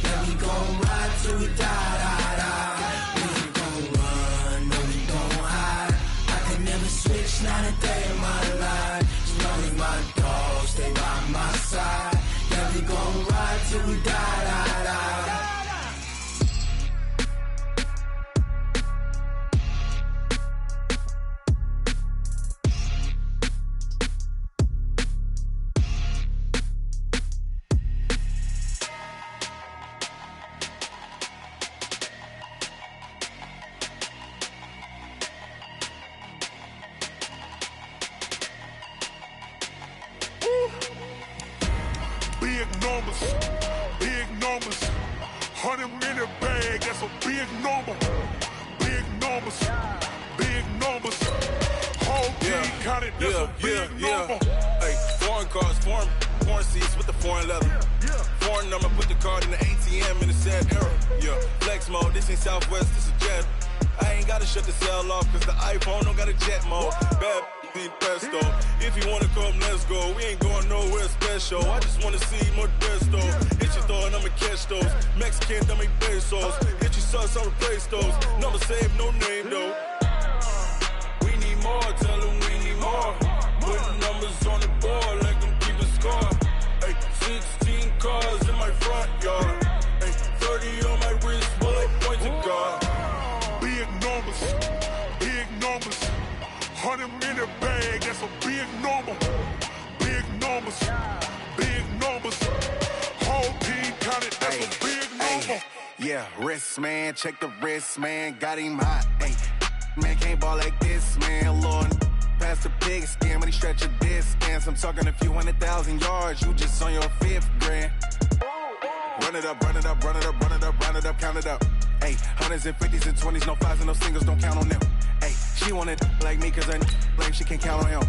yeah, we gon' ride till we die, die, die. We ain't gon' run, no, we gon' hide. I can never switch, not a day in my life. As long as my dogs stay by my side. Yeah, we gon' ride till we die, die, die. Big numbers, 100-minute bag, that's a big number. Big numbers, whole team counted, that's a big number. Hey, foreign cars, foreign seats with the foreign leather. Foreign number, put the card in the ATM in the sad era. Yeah, flex mode, this ain't Southwest, this a jet. I ain't gotta shut the cell off, cause the iPhone don't got a jet mode. Bad pesto. If you wanna come, let's go. We ain't going nowhere special. I just wanna see more pesto. Hit your thought, I'ma catch those. Mexican, dummy pesos. Hit your sauce, I'll replace those. Number saved, no name though. We need more, tell them we need more. Putting numbers on the board like them keeping score. Hey, 16 cars in my front yard. Hey, 30 on my wrist, while I point to God. Big numbers, 100-minute bag, that's a big number. Big numbers, whole team counted, that's a big number. Yeah, wrist man, check the wrist man, got him hot. Hey, man can't ball like this, man. Lord, past the pig skin, but he stretch a distance. I'm talking a few 100,000 yards, you just on your 5th grand. Run it up, count it up. Hey, hundreds and 50s and 20s, no 5s and no singles, don't count on them. Hey, she wanted like me, cause her like she can't count on him.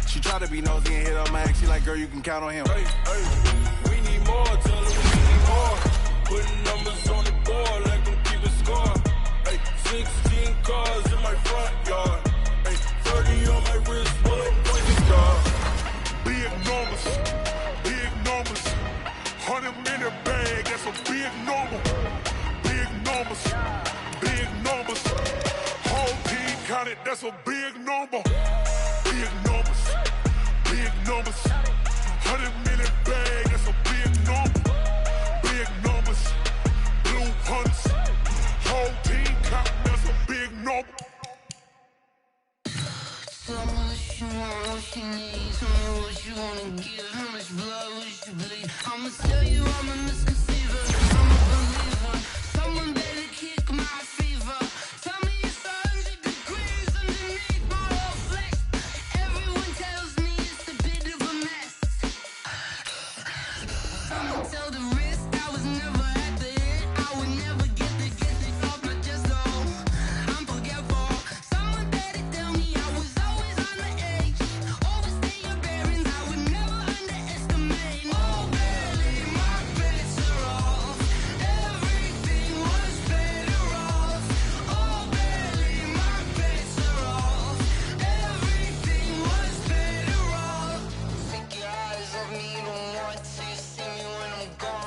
She tried to be nosy and hit on my ex, she like, girl, you can count on him. Hey, we need more, tell them we need more. Putting numbers on the board like them keeping score. Hey, 16 cars in my front yard. Hey, 30 on my wrist, while I point the car. Big numbers, 100-minute bag, that's a big number. Big numbers, whole team counted, that's a big number. Big numbers, 100-minute bag, that's a big number. Big numbers, blue hunts, whole team counted, that's a big number. Tell me what you want, what you need. Tell me what you wanna give. How much blood would you bleed? I'ma tell you I'm a misconceiver. I'm a believer. Someone better kick my fever. Tell me it's 100 degrees underneath my whole flesh. Everyone tells me it's a bit of a mess. Someone tell the wrist I was never at the hit. I would never get it off my chest though. I'm forgetful. Someone better tell me I was always on the edge. Overstay your bearings, I would never underestimate. Oh, barely, my bets are off. Everything was better off. Oh, barely, my bets are off. Everything was better off. Take your eyes off me, don't want to see me when I'm gone.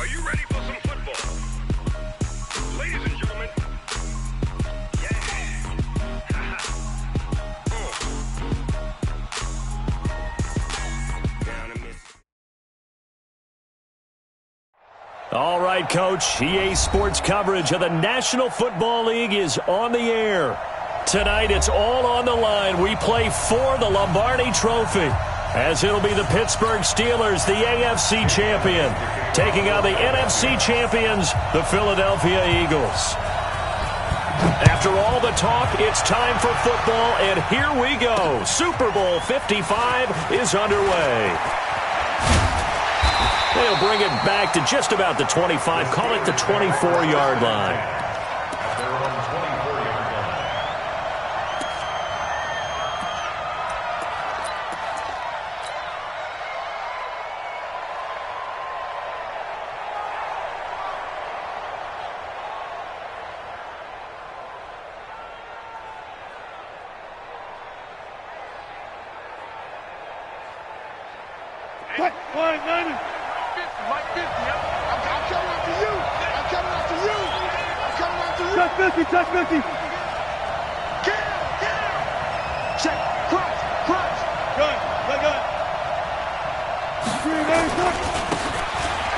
Are you ready for some football? Ladies and gentlemen, All right, Coach. EA Sports coverage of the National Football League is on the air. Tonight, it's all on the line. We play for the Lombardi Trophy, as it'll be the Pittsburgh Steelers, the AFC champion, taking on the NFC champions, the Philadelphia Eagles. After all the talk, it's time for football, and here we go. Super Bowl 55 is underway. They'll bring it back to just about the 25, call it the 24-yard line. Touch 50. Check. Cross. Gun.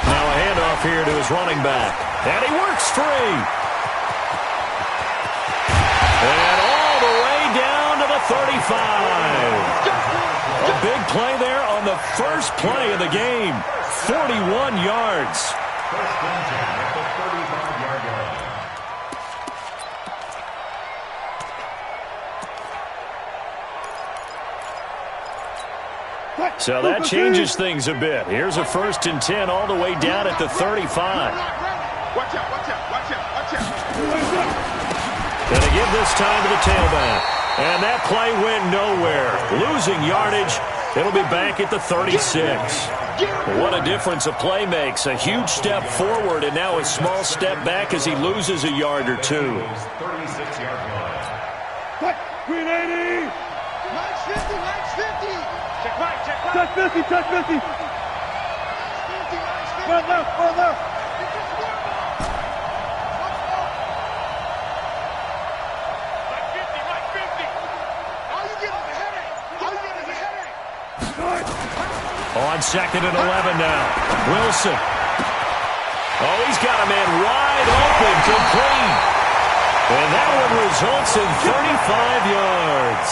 Now a handoff here to his running back. And he works free. And all the way down to the 35. A big play there on the first play of the game. 41 yards. First and 10 at the 35-yard line. So that changes things a bit. Here's a 1st and 10 all the way down at the 35. Watch out. Gonna give this time to the tailback. And that play went nowhere. Losing yardage. It'll be back at the 36. What a difference a play makes. A huge step forward and now a small step back as he loses a yard or two. 36-yard line. Green 80. Max 50. Check right. Touch 50. Run left. On 2nd and 11 now. Wilson. Oh, he's got a man wide open, complete. And that one results in 35 yards.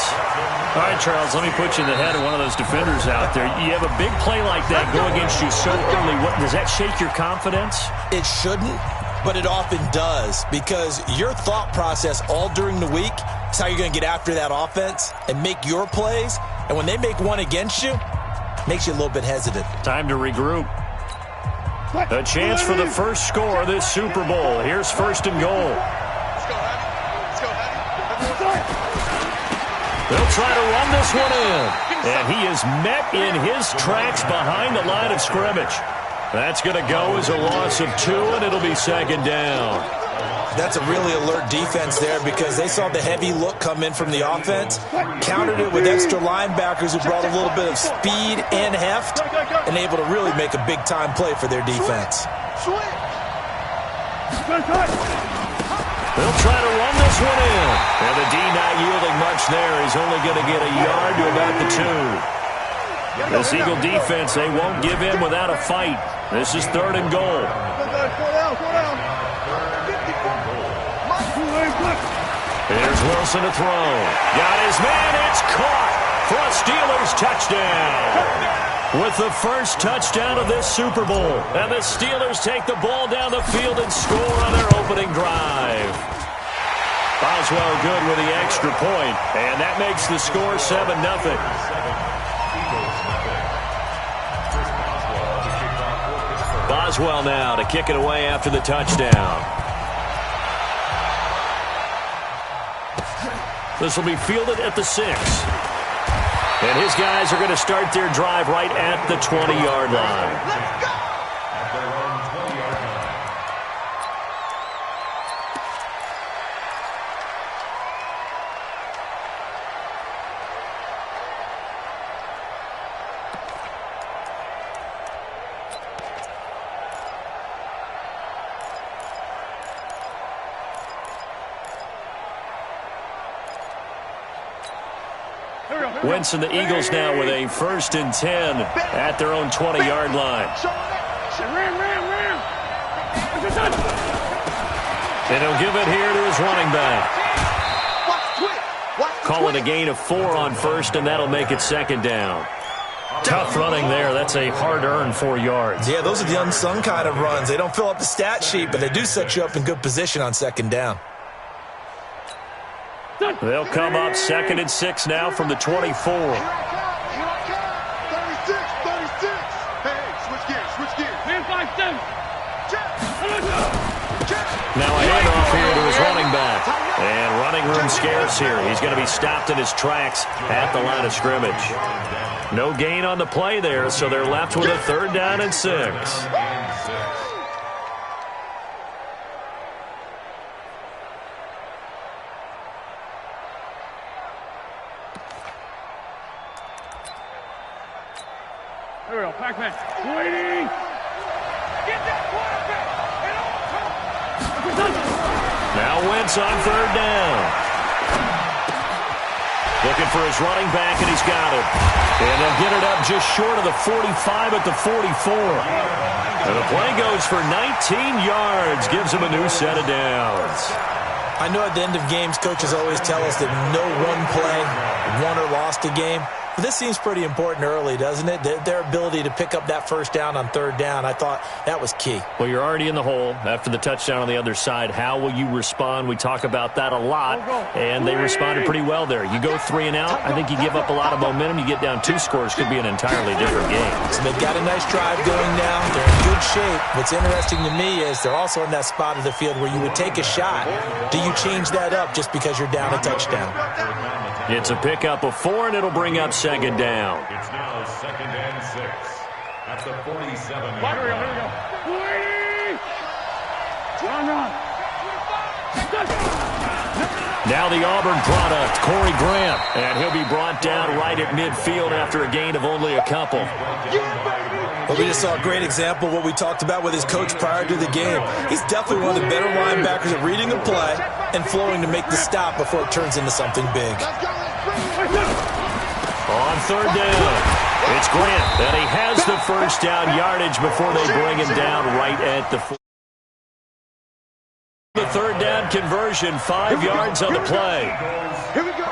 All right, Charles, let me put you in the head of one of those defenders out there. You have a big play like that go against you so early. Does that shake your confidence? It shouldn't, but it often does, because your thought process all during the week is how you're going to get after that offense and make your plays. And when they make one against you, makes you a little bit hesitant. Time to regroup. A chance for the first score of this Super Bowl. Here's 1st and goal. They'll try to run this one in. And he is met in his tracks behind the line of scrimmage. That's going to go as a loss of 2, and it'll be 2nd down. That's a really alert defense there, because they saw the heavy look come in from the offense, countered it with extra linebackers who brought a little bit of speed and heft, and able to really make a big-time play for their defense. They'll try to run this one in. And the D not yielding much there. He's only going to get a yard to about the 2. This Eagle defense, they won't give in without a fight. This is 3rd and goal. Here's Wilson to throw. Got his man. It's caught for a Steelers touchdown. With the first touchdown of this Super Bowl. And the Steelers take the ball down the field and score on their opening drive. Boswell good with the extra point. And that makes the score 7-0. Boswell now to kick it away after the touchdown. This will be fielded at the 6. And his guys are going to start their drive right at the 20-yard line. Let's go! At their own 20-yard line. Wentz and the Eagles now with a 1st and 10 at their own 20-yard line. And he'll give it here to his running back. Call it a gain of 4 on 1st, and that'll make it 2nd down. Tough running there. That's a hard-earned 4 yards. Yeah, those are the unsung kind of runs. They don't fill up the stat sheet, but they do set you up in good position on 2nd down. They'll come up 2nd and 6 now from the 24. 36. Hey, switch gears. Man, 5-7. Now a handoff here to his running back. And running room scarce here. He's going to be stopped in his tracks at the line of scrimmage. No gain on the play there, so they're left with a 3rd down and 6. There we go, Pac-Man. Waiting. Get that quarterback. Now Wentz on 3rd down. Looking for his running back, and he's got it. And they'll get it up just short of the 45 at the 44. And the play goes for 19 yards. Gives him a new set of downs. I know at the end of games, coaches always tell us that no one play won or lost a game. But this seems pretty important early, doesn't it? Their ability to pick up that 1st down on 3rd down, I thought that was key. Well, you're already in the hole after the touchdown on the other side. How will you respond? We talk about that a lot, and they responded pretty well there. You go 3 and out, I think you give up a lot of momentum. You get down 2 scores, could be an entirely different game. So they've got a nice drive going now. They're in good shape. What's interesting to me is they're also in that spot of the field where you would take a shot. Do you change that up just because you're down a touchdown? It's a pickup of 4, and it'll bring up 2nd down. It's now 2nd and 6 at the 47-yard Here we line. go. Waiting. Run. Now the Auburn product, Corey Grant, and he'll be brought down right at midfield after a gain of only a couple. Well, we just saw a great example of what we talked about with his coach prior to the game. He's definitely one of the better linebackers at reading a play and flowing to make the stop before it turns into something big. On 3rd down, it's Grant, and he has the 1st down yardage before they bring him down right at the 4. The 3rd down conversion, 5 yards on the play. Here we go.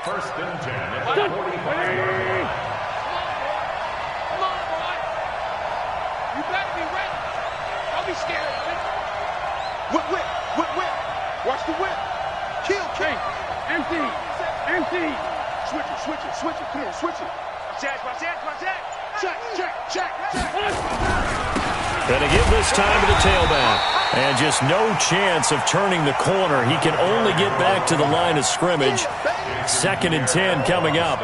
1st and 10 at the 45-yard line. Come on, boy. You better be ready. Don't be scared. Whip. Watch the whip. Kill. Empty. Switch it. Come on, switch it. Check. Gonna give this time to the tailback. And just no chance of turning the corner. He can only get back to the line of scrimmage. 2nd and 10 coming up.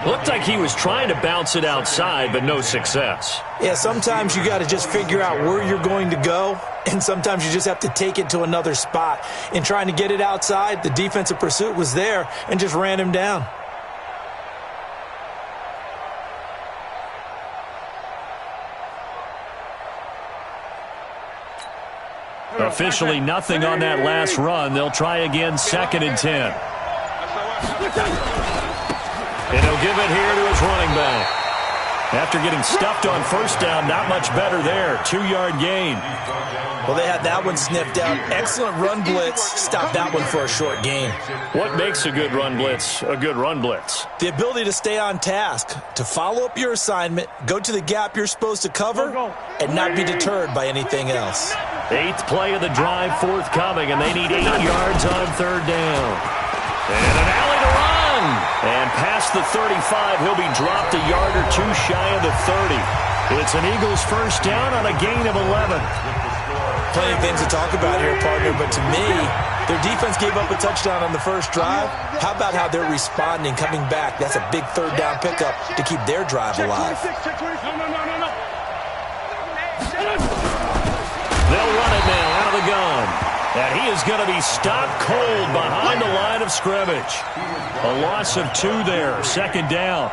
Looked like he was trying to bounce it outside, but no success. Yeah, sometimes you got to just figure out where you're going to go, and sometimes you just have to take it to another spot. In trying to get it outside, the defensive pursuit was there and just ran him down. Officially nothing on that last run. They'll try again, 2nd and 10. And he'll give it here to his running back. After getting stuffed on 1st down, not much better there. 2-yard gain. Well, they had that one sniffed out. Excellent run blitz. Stopped that one for a short gain. What makes a good run blitz a good run blitz? The ability to stay on task, to follow up your assignment, go to the gap you're supposed to cover, and not be deterred by anything else. 8th play of the drive forthcoming, and they need 8 yards on 3rd down. And an alley to run. And past the 35, he'll be dropped a yard or 2 shy of the 30. It's an Eagles 1st down on a gain of 11. Plenty of things to talk about here, partner, but to me, their defense gave up a touchdown on the first drive. How about how they're responding, coming back? That's a big 3rd down pickup to keep their drive alive. No. They'll run it now out of the gun. And he is going to be stopped cold behind the line of scrimmage. A loss of 2 there, 2nd down.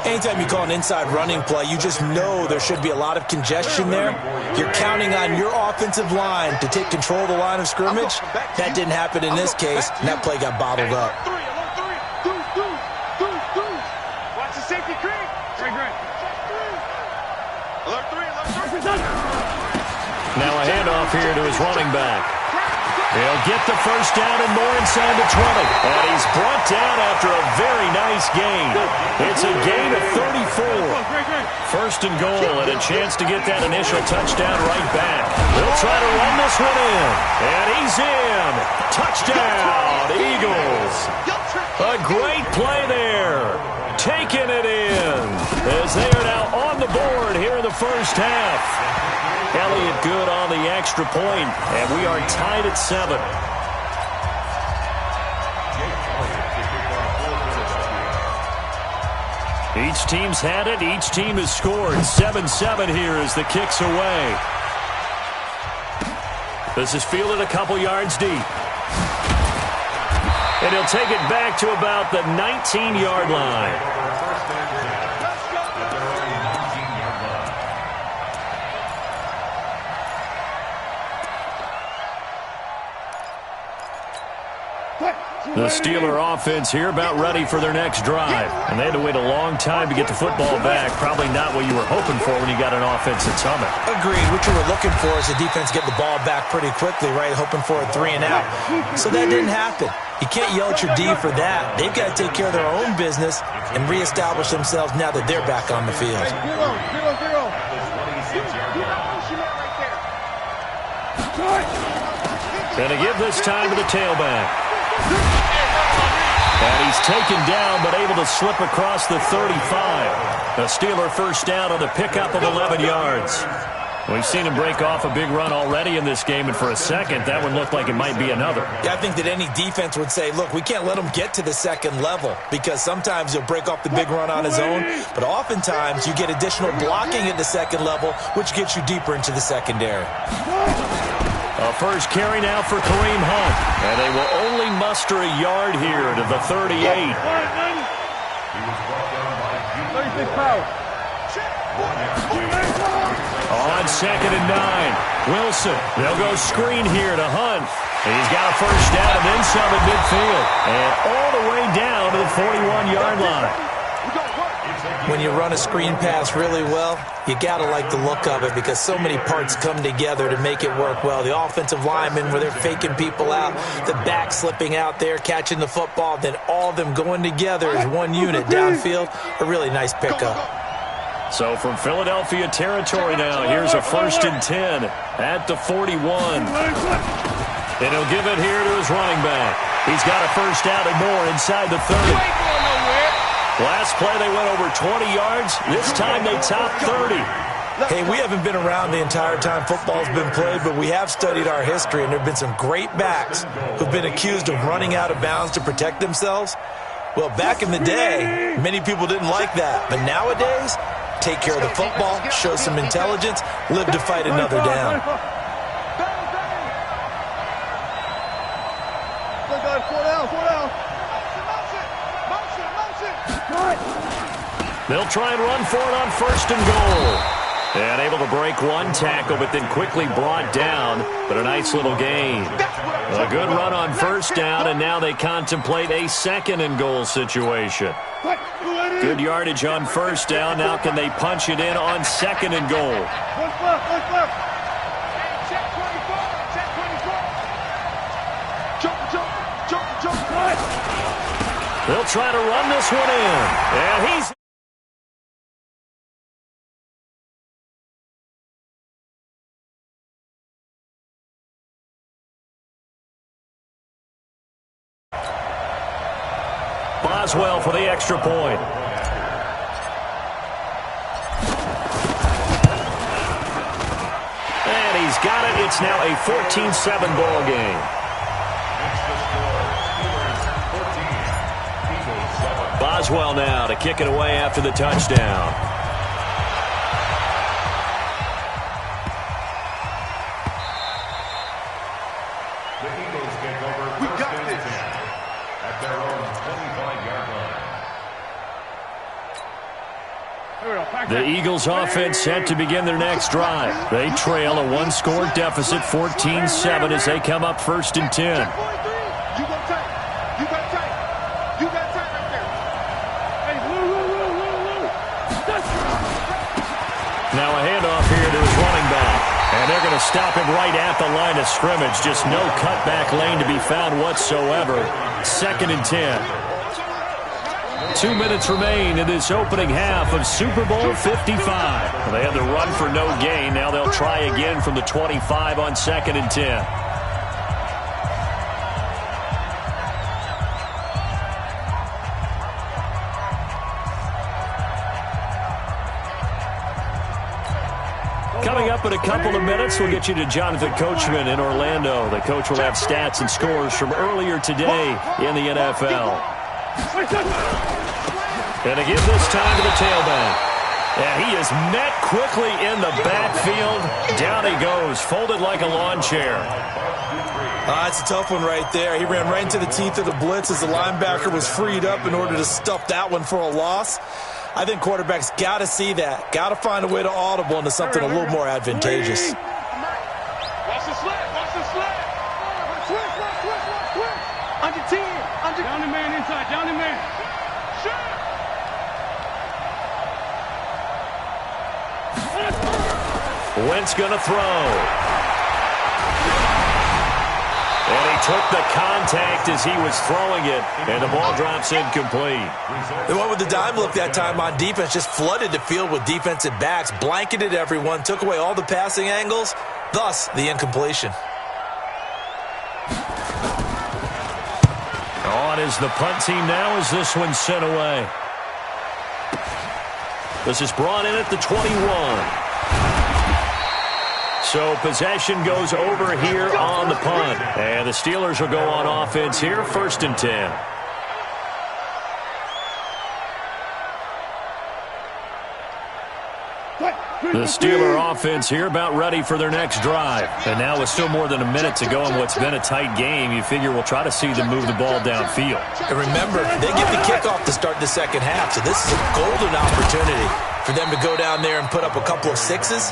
Anytime you call an inside running play, you just know there should be a lot of congestion there. You're counting on your offensive line to take control of the line of scrimmage. That didn't happen in this case, and that play got bottled up. Now a handoff here to his running back. He'll get the first down and more inside the 20. And he's brought down after a very nice gain. It's a gain of 34. First and goal, and a chance to get that initial touchdown right back. They'll try to run this one in. And he's in. Touchdown, Eagles. A great play there. Taking it in as they are now on the board here in the first half. Elliott good on the extra point, and we are tied at 7. Each team's had it. Each team has scored. 7-7 here as the kick's away. This is fielded a couple yards deep. And he'll take it back to about the 19-yard line. The Steeler offense here about ready for their next drive. And they had to wait a long time to get the football back. Probably not what you were hoping for when you got an offense that's humming. Agreed. What you were looking for is the defense get the ball back pretty quickly, right? Hoping for a 3-and-out. So that didn't happen. You can't yell at your D for that. They've got to take care of their own business and reestablish themselves now that they're back on the field. Gonna give this time to the tailback. And he's taken down, but able to slip across the 35. The Steeler first down on the pickup of 11 yards. We've seen him break off a big run already in this game, and for a second, that one looked like it might be another. Yeah, I think that any defense would say, look, we can't let him get to the second level, because sometimes he'll break off the big run on his own, but oftentimes you get additional blocking at the second level, which gets you deeper into the secondary. A first carry now for Kareem Hunt, and they will only muster a yard here to the 38. On 2nd and 9, Wilson. They'll go screen here to Hunt. He's got a first down and then some at midfield. And all the way down to the 41-yard line. When you run a screen pass really well, you got to like the look of it because so many parts come together to make it work well. The offensive linemen, where they're faking people out, the back slipping out there, catching the football, then all of them going together as one unit downfield. A really nice pickup. So from Philadelphia territory now, here's a 1st and 10 at the 41. And he'll give it here to his running back. He's got a first down and more inside the 30. Last play, they went over 20 yards. This time, they topped 30. Hey, we haven't been around the entire time football's been played, but we have studied our history, and there have been some great backs who've been accused of running out of bounds to protect themselves. Well, back in the day, many people didn't like that. But nowadays, take care of the football, show some intelligence, live to fight another down. They'll try and run for it on 1st and goal. And able to break one tackle, but then quickly brought down. But a nice little gain. A good run on 1st down, and now they contemplate a 2nd and goal situation. Good yardage on 1st down. Now can they punch it in on 2nd and goal? They'll try to run this one in. And he's... Boswell for the extra point. And he's got it. It's now a 14-7 ball game. Boswell now to kick it away after the touchdown. The Eagles take over first and 10 at their own 25-yard line. The Eagles offense set to begin their next drive. They trail a one-score deficit, 14-7, as they come up 1st and 10. Now a handoff here to his running back. And they're going to stop him right at the line of scrimmage. Just no cutback lane to be found whatsoever. 2nd and 10. 2 minutes remain in this opening half of Super Bowl 55. They had the run for no gain. Now they'll try again from the 25 on 2nd and 10. Coming up in a couple of minutes, we'll get you to Jonathan Coachman in Orlando. The coach will have stats and scores from earlier today in the NFL. And again this time to the tailback. And he is met quickly in the backfield. Down he goes, folded like a lawn chair. That's a tough one right there. He ran right into the teeth of the blitz as the linebacker was freed up in order to stuff that one for a loss. I think quarterbacks got to see that. Got to find a way to audible into something a little more advantageous. Watch the sled. Watch the sled. Switch. Under 10. Down the man inside. Down the man. Wentz going to throw. And he took the contact as he was throwing it, and the ball drops incomplete. They went with the dime look that time on defense, just flooded the field with defensive backs, blanketed everyone, took away all the passing angles, thus the incompletion. On is the punt team now as this one's sent away. This is brought in at the 21. So possession goes over here on the punt. And the Steelers will go on offense here, 1st and 10. The Steeler offense here about ready for their next drive. And now with still more than a minute to go in what's been a tight game, you figure we'll try to see them move the ball downfield. And remember, they get the kickoff to start the second half, so this is a golden opportunity for them to go down there and put up a couple of sixes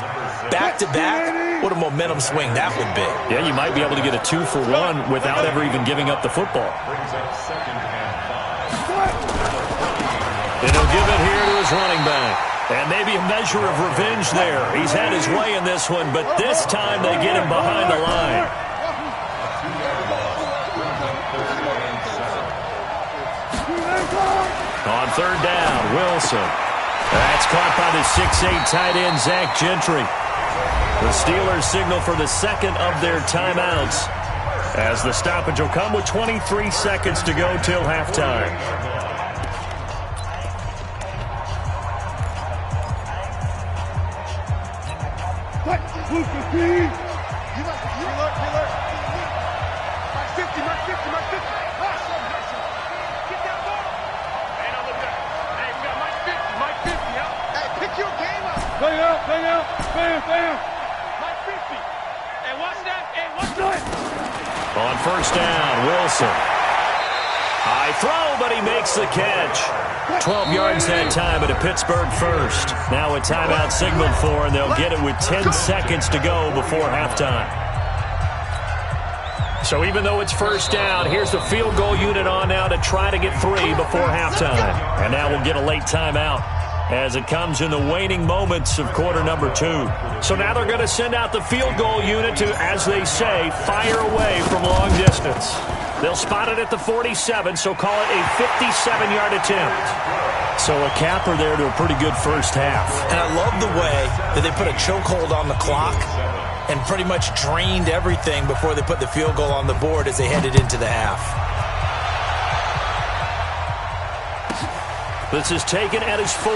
back-to-back. What a momentum swing that would be. Yeah, you might be able to get a 2-for-1 without ever even giving up the football. And he'll give it here to his running back. And maybe a measure of revenge there. He's had his way in this one, but this time they get him behind the line. On 3rd down, Wilson. That's caught by the 6'8" tight end, Zach Gentry. The Steelers signal for the second of their timeouts, as the stoppage will come with 23 seconds to go till halftime. On 1st down, Wilson. High throw, but he makes the catch. 12 yards that time at a Pittsburgh first. Now a timeout signaled for, and they'll get it with 10 seconds to go before halftime. So even though it's 1st down, here's the field goal unit on now to try to get 3 before halftime. And now we'll get a late timeout as it comes in the waning moments of quarter number 2. So now they're going to send out the field goal unit to, as they say, fire away from long distance. They'll spot it at the 47, so call it a 57-yard attempt. So a capper there to a pretty good first half. And I love the way that they put a chokehold on the clock and pretty much drained everything before they put the field goal on the board as they headed into the half. This is taken at his 4.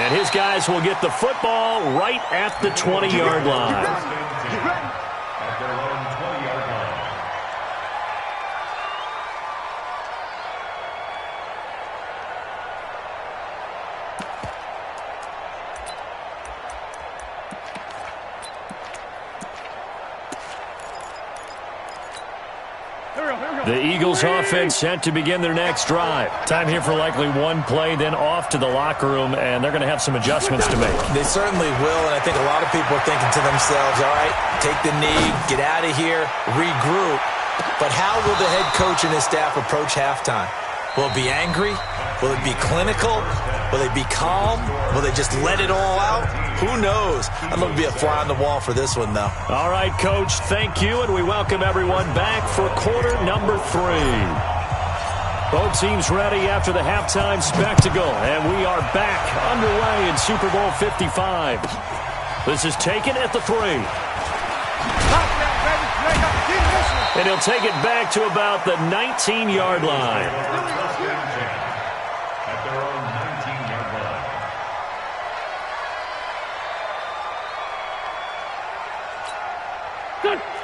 And his guys will get the football right at the 20-yard line. At their own 20-yard line. The Eagles offense set to begin their next drive. Time here for likely one play, then off to the locker room, and they're going to have some adjustments to make. They certainly will, and I think a lot of people are thinking to themselves, all right, take the knee, get out of here, regroup. But how will the head coach and his staff approach halftime? Will it be angry? Will it be clinical? Will they be calm? Will they just let it all out? Who knows? I'd love to be a fly on the wall for this one, though. All right, Coach, thank you, and we welcome everyone back for quarter number 3. Both teams ready after the halftime spectacle, and we are back underway in Super Bowl 55. This is taken at the 3. And he'll take it back to about the 19-yard line. At their own 19-yard line.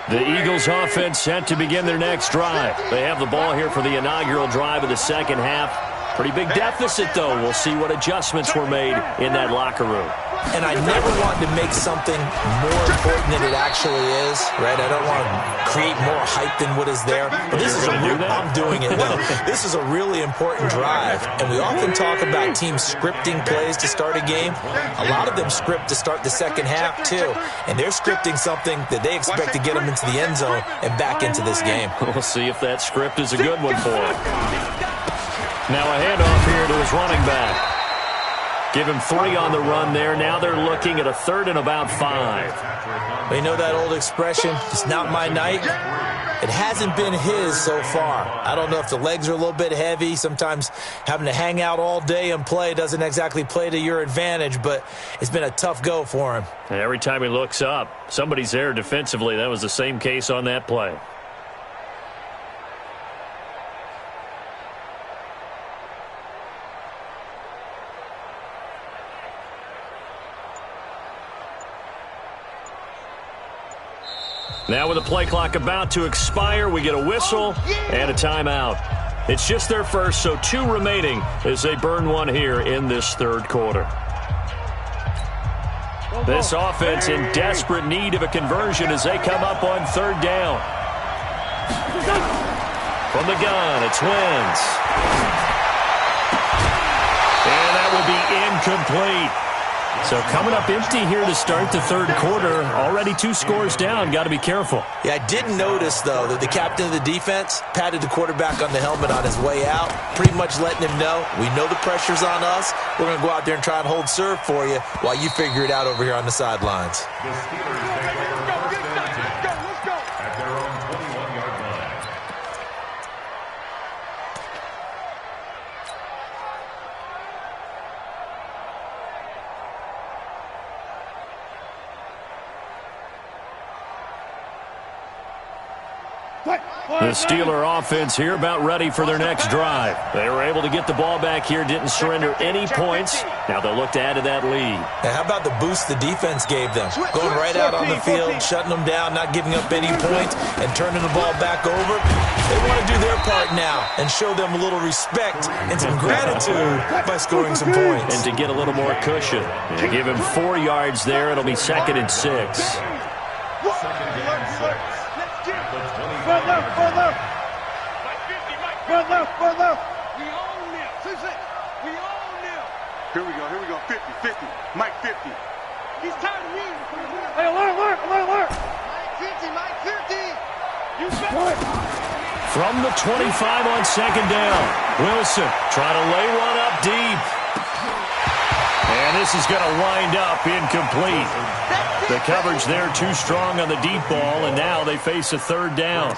The Eagles offense set to begin their next drive. They have the ball here for the inaugural drive of the second half. Pretty big deficit, though. We'll see what adjustments were made in that locker room. And I never want to make something more important than it actually is, right? I don't want to create more hype than what is there. But this is I'm doing it, though. This is a really important drive. And we often talk about teams scripting plays to start a game. A lot of them script to start the second half, too. And they're scripting something that they expect to get them into the end zone and back into this game. We'll see if that script is a good one for them. Now a handoff here to his running back. Give him 3 on the run there. Now they're looking at a 3rd and about 5. You know that old expression, it's not my night? It hasn't been his so far. I don't know if the legs are a little bit heavy. Sometimes having to hang out all day and play doesn't exactly play to your advantage, but it's been a tough go for him. And every time he looks up, somebody's there defensively. That was the same case on that play. Now with the play clock about to expire, we get a whistle and a timeout. It's just their first, so 2 remaining as they burn one here in this third quarter. This offense in desperate need of a conversion as they come up on 3rd down. From the gun, it's Wentz. And that will be incomplete. So coming up empty here to start the third quarter. Already 2 scores down. Got to be careful. Yeah, I did notice, though, that the captain of the defense patted the quarterback on the helmet on his way out, pretty much letting him know, we know the pressure's on us. We're going to go out there and try and hold serve for you while you figure it out over here on the sidelines. The Steelers take over 1st and 10 at their own 21-yard line. The Steeler offense here about ready for their next drive. They were able to get the ball back here, didn't surrender any points. Now they'll look to add to that lead. And how about the boost the defense gave them? Going right out on the field, shutting them down, not giving up any points, and turning the ball back over. They want to do their part now and show them a little respect and some gratitude by scoring some points. And to get a little more cushion. They give him 4 yards there. It'll be 2nd and 6. 2nd and 6. Run left, run left. Run left, run left. We own this. We own this. Here we go. 50, 50. Mike 50. He's tired of winning. Hey, alert. Mike 50. You bet. From the 25 on 2nd down. Wilson trying to lay one up deep. And this is going to wind up incomplete. The coverage there too strong on the deep ball, and now they face a 3rd down.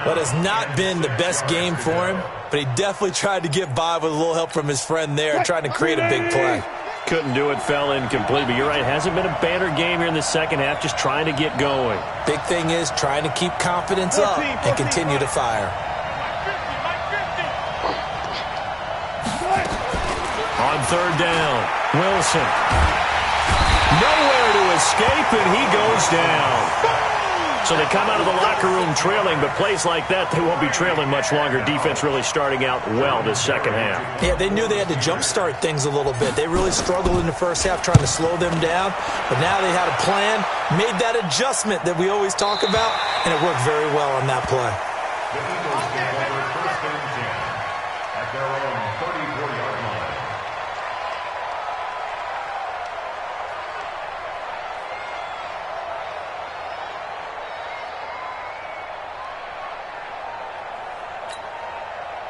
But it's not been the best game for him, but he definitely tried to get by with a little help from his friend there, trying to create a big play. Couldn't do it, fell incomplete, but you're right, hasn't been a banner game here in the second half, just trying to get going. Big thing is trying to keep confidence up and continue to fire. On 3rd down, Wilson. Nowhere to escape, and he goes down. So they come out of the locker room trailing, but plays like that, they won't be trailing much longer. Defense really starting out well this second half. Yeah, they knew they had to jumpstart things a little bit. They really struggled in the first half trying to slow them down, but now they had a plan, made that adjustment that we always talk about, and it worked very well on that play. The Eagles take over 1st and 10 at their own 34-yard line.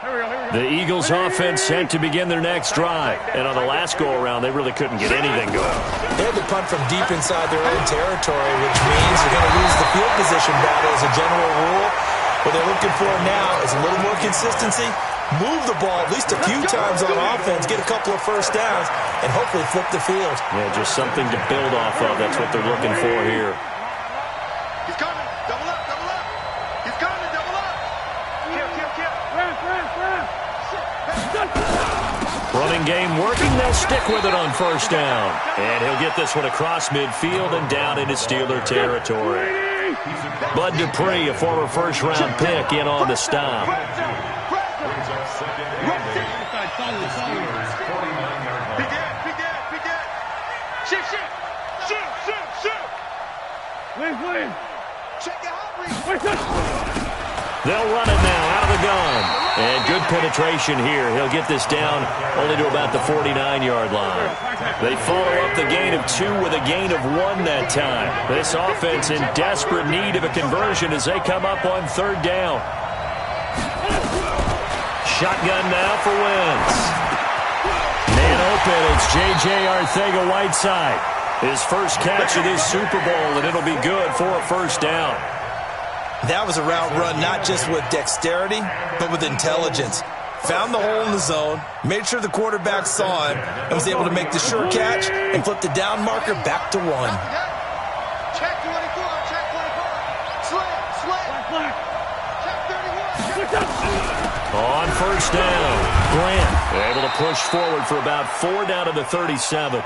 Here we go. The Eagles offense set to begin their next drive. And on the last go-around, they really couldn't get anything going. They had to punt from deep inside their own territory, which means they're going to lose the field position battle as a general rule. What they're looking for now is a little more consistency, move the ball at least a few times on offense, get a couple of first downs, and hopefully flip the field. Yeah, just something to build off of. That's what they're looking for here. He's coming. Double up, double up. He's coming, double up. Kill. Running game working. They'll stick with it on first down. And he'll get this one across midfield and down into Steeler territory. Bud Dupree, a former first-round pick, in on the stop. They'll run it now out of the gun. And good penetration here. He'll get this down only to about the 49-yard line. They follow up the gain of 2 with a gain of 1 that time. This offense in desperate need of a conversion as they come up on third down. Shotgun now for Wentz. Man open, it's J.J. Arcega-Whiteside. His first catch of this Super Bowl, and it'll be good for a first down. That was a route run not just with dexterity, but with intelligence. Found the hole in the zone, made sure the quarterback saw him, and was able to make the sure catch and flip the down marker back to 1. Check 24, check 24. Slant. Check 31. On first down, Grant able to push forward for about 4 down to the 37.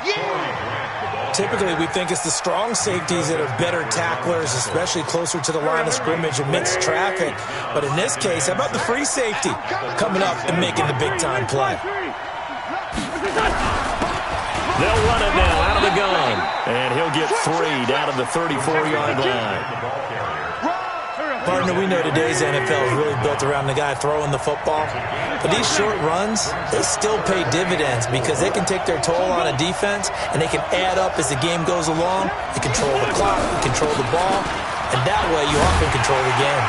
Typically, we think it's the strong safeties that are better tacklers, especially closer to the line of scrimmage amidst traffic. But in this case, how about the free safety coming up and making the big-time play? They'll run it now out of the gun. And he'll get 3 down to the 34-yard line. Partner, we know today's NFL is really built around the guy throwing the football. But these short runs, they still pay dividends because they can take their toll on a defense and they can add up as the game goes along. You control the clock, you control the ball, and that way you often control the game.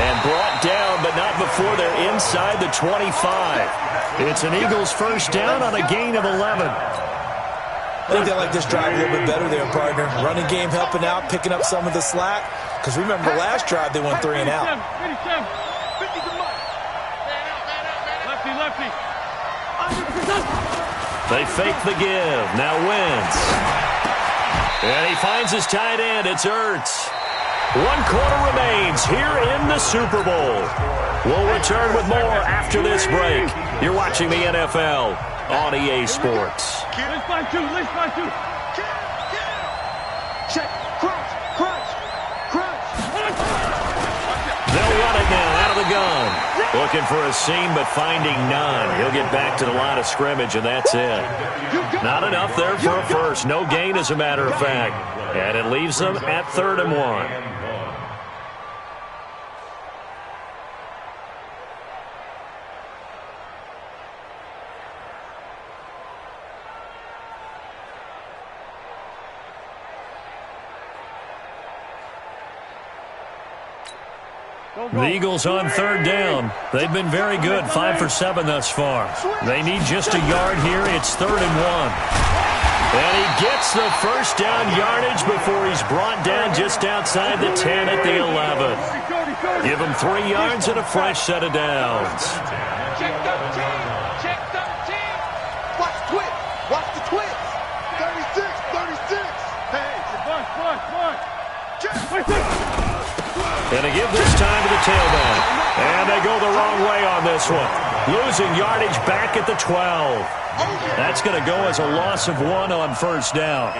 And brought down, but not before they're inside the 25. It's an Eagles first down on a gain of 11. I think they like this drive a little bit better there, partner. Running game helping out, picking up some of the slack. Because remember, last drive they went 3 and out. Lefty. They fake the give. Now Wentz. And he finds his tight end. It's Ertz. 1 quarter remains here in the Super Bowl. We'll return with more after this break. You're watching the NFL on EA Sports. Let's find two. Check. Crunch. They'll run it now out of the gun. Looking for a seam, but finding none. He'll get back to the line of scrimmage, and that's it. Not enough there for a first. No gain, as a matter of fact. And it leaves them at 3rd and 1. The Eagles on 3rd down. They've been very good, 5 for 7 thus far. They need just a yard here. It's 3rd and 1. And he gets the first down yardage before he's brought down just outside the 10 at the 11. Give him 3 yards and a fresh set of downs. Check 13. Watch the twist. 36. Hey. And they give this time to the tailback. And they go the wrong way on this one. Losing yardage back at the 12. That's going to go as a loss of 1 on first down.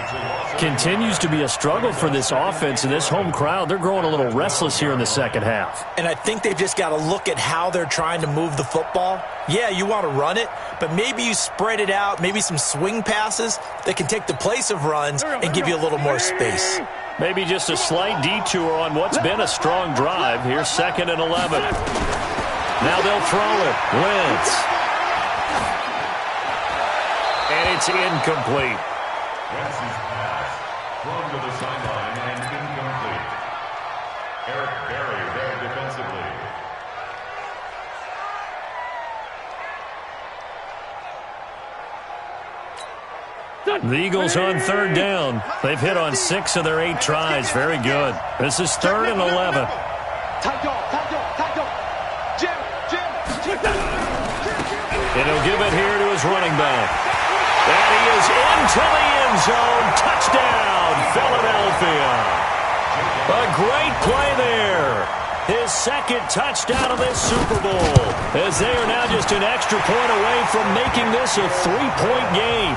Continues to be a struggle for this offense and this home crowd. They're growing a little restless here in the second half. And I think they've just got to look at how they're trying to move the football. Yeah, you want to run it, but maybe you spread it out, maybe some swing passes that can take the place of runs and give you a little more space. Maybe just a slight detour on what's been a strong drive. Here's 2nd and 11. Now they'll throw it. Wentz. And it's incomplete. Wentz's pass thrown to the sideline and incomplete. Eric Berry there defensively. The Eagles on third down. They've hit on 6 of their 8 tries. Very good. This is 3rd and 11. And he'll give it here to his running back. And he is into the end zone. Touchdown, Philadelphia. A great play there. His 2nd touchdown of this Super Bowl, as they are now just an extra point away from making this a 3-point game.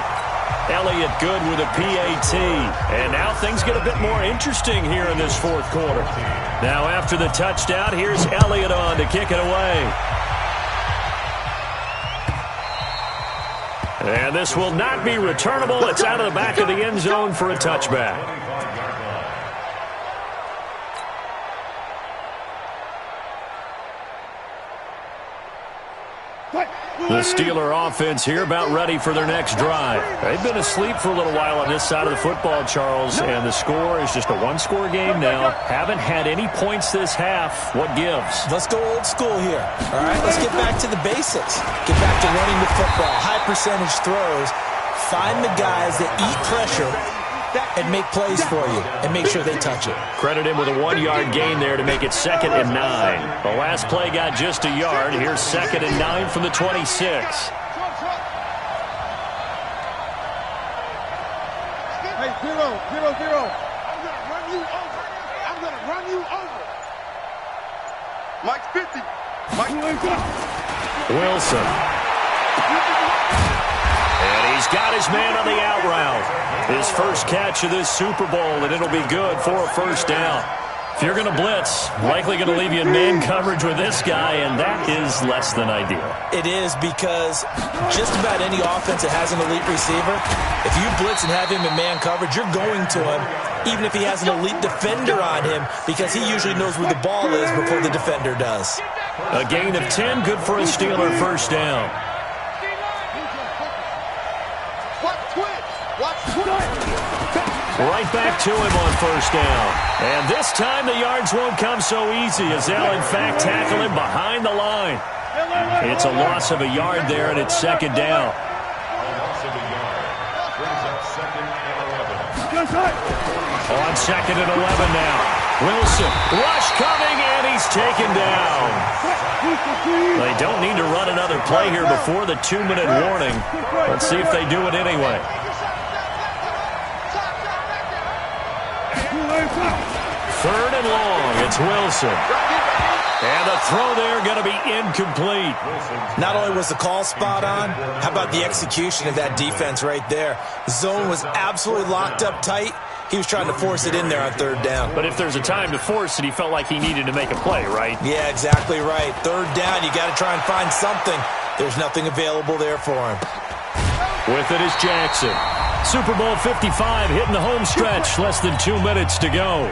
Elliott good with a PAT. And now things get a bit more interesting here in this 4th quarter. Now after the touchdown, here's Elliott on to kick it away. And this will not be returnable. It's out of the back of the end zone for a touchback. The Steeler offense here about ready for their next drive. They've been asleep for a little while on this side of the football, Charles, and the score is just a 1-score game now. Haven't had any points this half. What gives? Let's go old school here. All right, let's get back to the basics. Get back to running the football, high percentage throws. Find the guys that eat pressure and make plays for you and make sure they touch it. Credit him with a 1-yard gain there to make it 2nd and 9. The last play got just a yard. Here's 2nd and 9 from the 26. Hey, 0, 0, 0. I'm going to run you over. I'm going to run you over. Mike's 50. Wilson. And he's got his man on the out route. His first catch of this Super Bowl, and it'll be good for a 1st down. If you're going to blitz, likely going to leave you in man coverage with this guy, and that is less than ideal. It is, because just about any offense that has an elite receiver, if you blitz and have him in man coverage, you're going to him, even if he has an elite defender on him, because he usually knows where the ball is before the defender does. A gain of 10, good for a Steeler 1st down. Right back to him on 1st down. And this time the yards won't come so easy, as they'll in fact tackle him behind the line. It's a loss of a yard there, and it's 2nd down. On 2nd and 11 now. Wilson, rush coming, and he's taken down. They don't need to run another play here before the 2-minute warning. Let's see if they do it anyway. 3rd and long, it's Wilson. And the throw there going to be incomplete. Not only was the call spot on, how about the execution of that defense right there? Zone was absolutely locked up tight. He was trying to force it in there on 3rd down. But if there's a time to force it, he felt like he needed to make a play, right? Yeah, exactly right. 3rd down, you got to try and find something. There's nothing available there for him. With it is Jackson. Super Bowl 55 hitting the home stretch. Less than 2 minutes to go.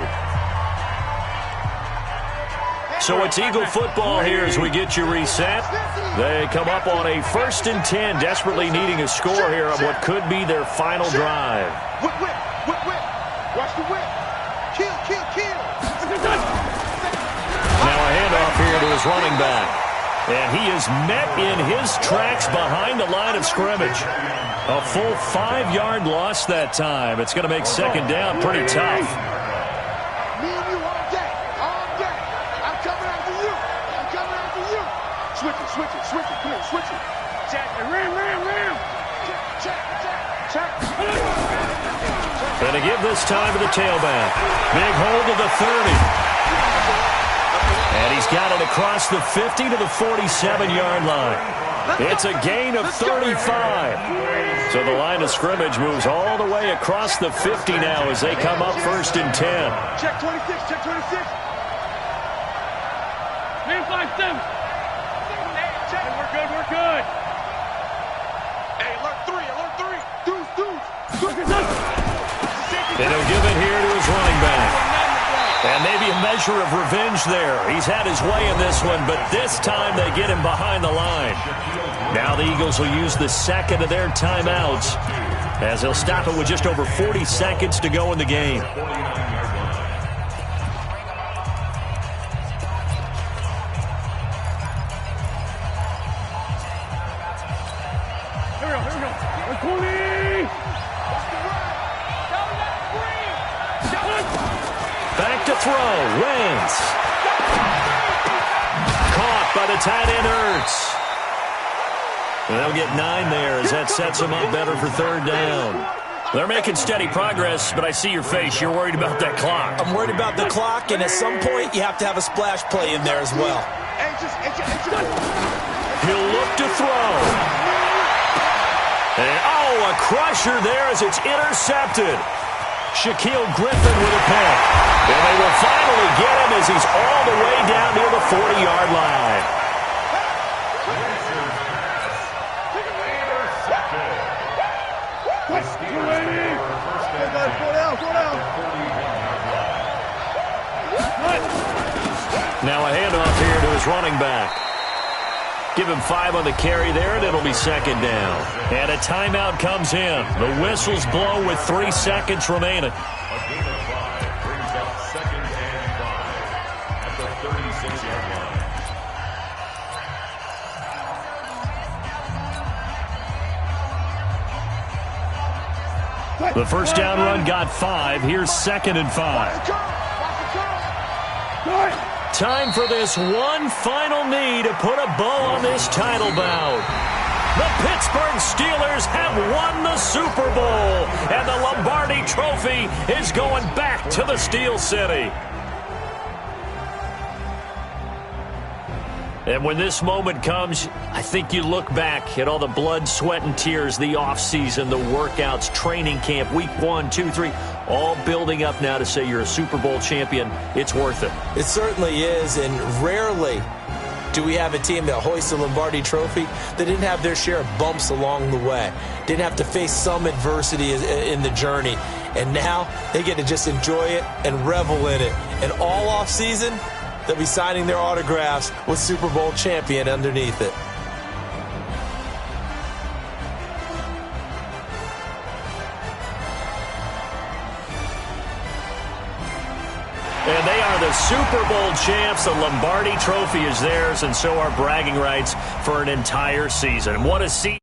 So it's Eagle football here as we get you reset. They come up on a 1st and 10, desperately needing a score here on what could be their final drive. Whip, whip, whip, whip. Watch the whip. Kill, kill, kill. Now a handoff here to his running back. And he is met in his tracks behind the line of scrimmage. A full 5-yard loss that time. It's going to make 2nd down pretty tough. Me and you all day. All day. I'm coming after you. I'm coming after you. Switch it, switch it, switch it. Come on, switch it. Check. Ram, ram, ram. Check, check, check. And to give this time to the tailback. Big hold of the 30. And he's got it across the 50 to the 47-yard line. It's a gain of 35. So the line of scrimmage moves all the way across the 50 now as they come up 1st and 10. Check 26, check 26. Man 5-7. Check. We're good, we're good. Hey, alert 3. Deuce. And he'll give it here to his running back. And maybe a measure of revenge there. He's had his way in this one, but this time they get him behind the line. Now the Eagles will use the 2nd of their timeouts as they'll stop it with just over 40 seconds to go in the game. Here we go. to throw. Wentz. Caught by the tight end, Ertz. They'll get 9 there as that sets them up better for third down. They're making steady progress, but I see your face. You're worried about that clock. I'm worried about the clock, and at some point, you have to have a splash play in there as well. He'll look to throw. And, a crusher there as it's intercepted. Shaquille Griffin with a pick. And they will finally get him as he's all the way down near the 40-yard line. Now a handoff here to his running back. Give him 5 on the carry there, and it'll be second down. And a timeout comes in. The whistles blow with 3 seconds remaining. A gain of 5 brings up second and 5 at the 36-yard line. The first down run got 5. Here's second and 5. Time for this one final knee to put a bow on this title bout. The Pittsburgh Steelers have won the Super Bowl, and the Lombardi Trophy is going back to the Steel City. And when this moment comes, I think you look back at all the blood, sweat, and tears, the offseason, the workouts, training camp, week 1, 2, 3, all building up now to say you're a Super Bowl champion. It's worth it. It certainly is, and rarely do we have a team that hoists the Lombardi Trophy that didn't have their share of bumps along the way, didn't have to face some adversity in the journey, and now they get to just enjoy it and revel in it. And all offseason, they'll be signing their autographs with Super Bowl champion underneath it. And they are the Super Bowl champs. The Lombardi Trophy is theirs, and so are bragging rights for an entire season. What a season.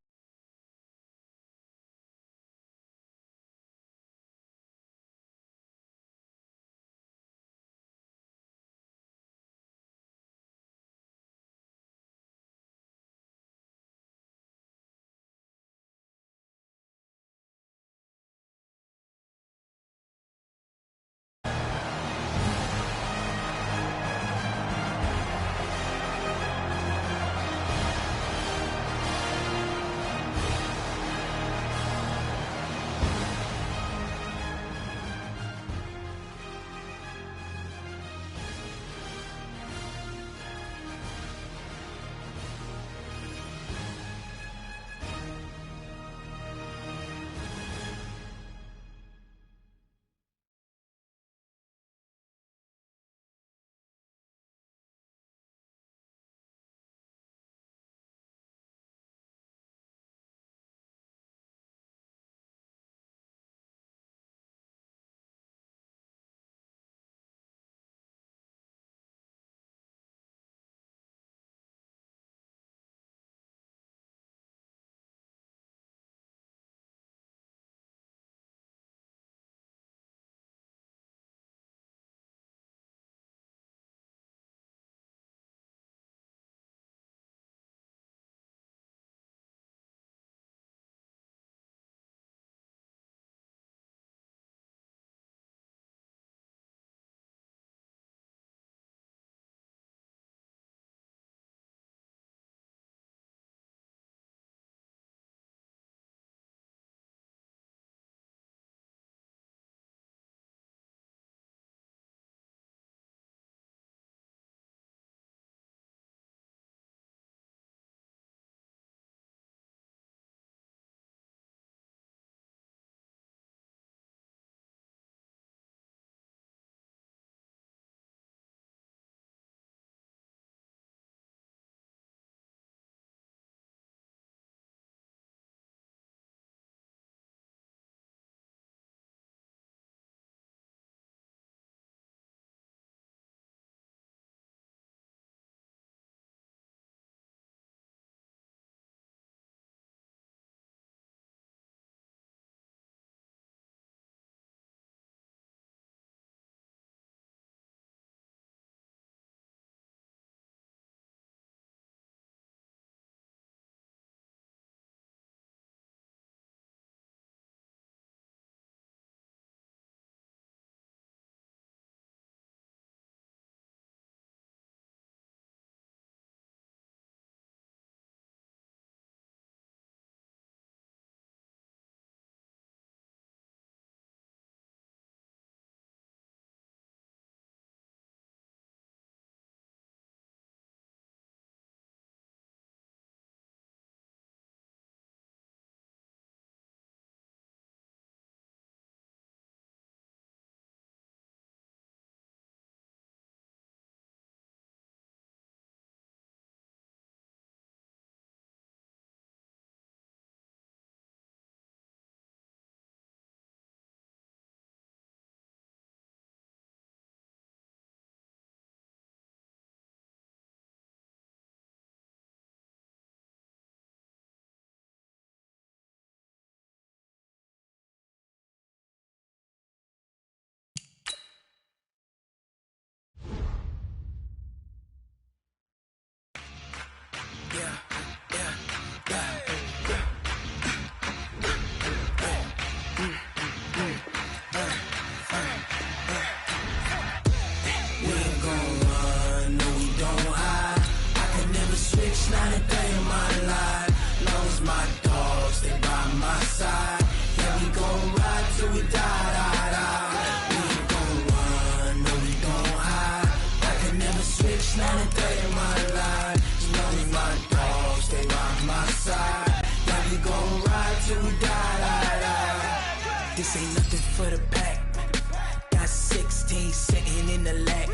This ain't nothing for the pack. Got 16 sitting in the lap.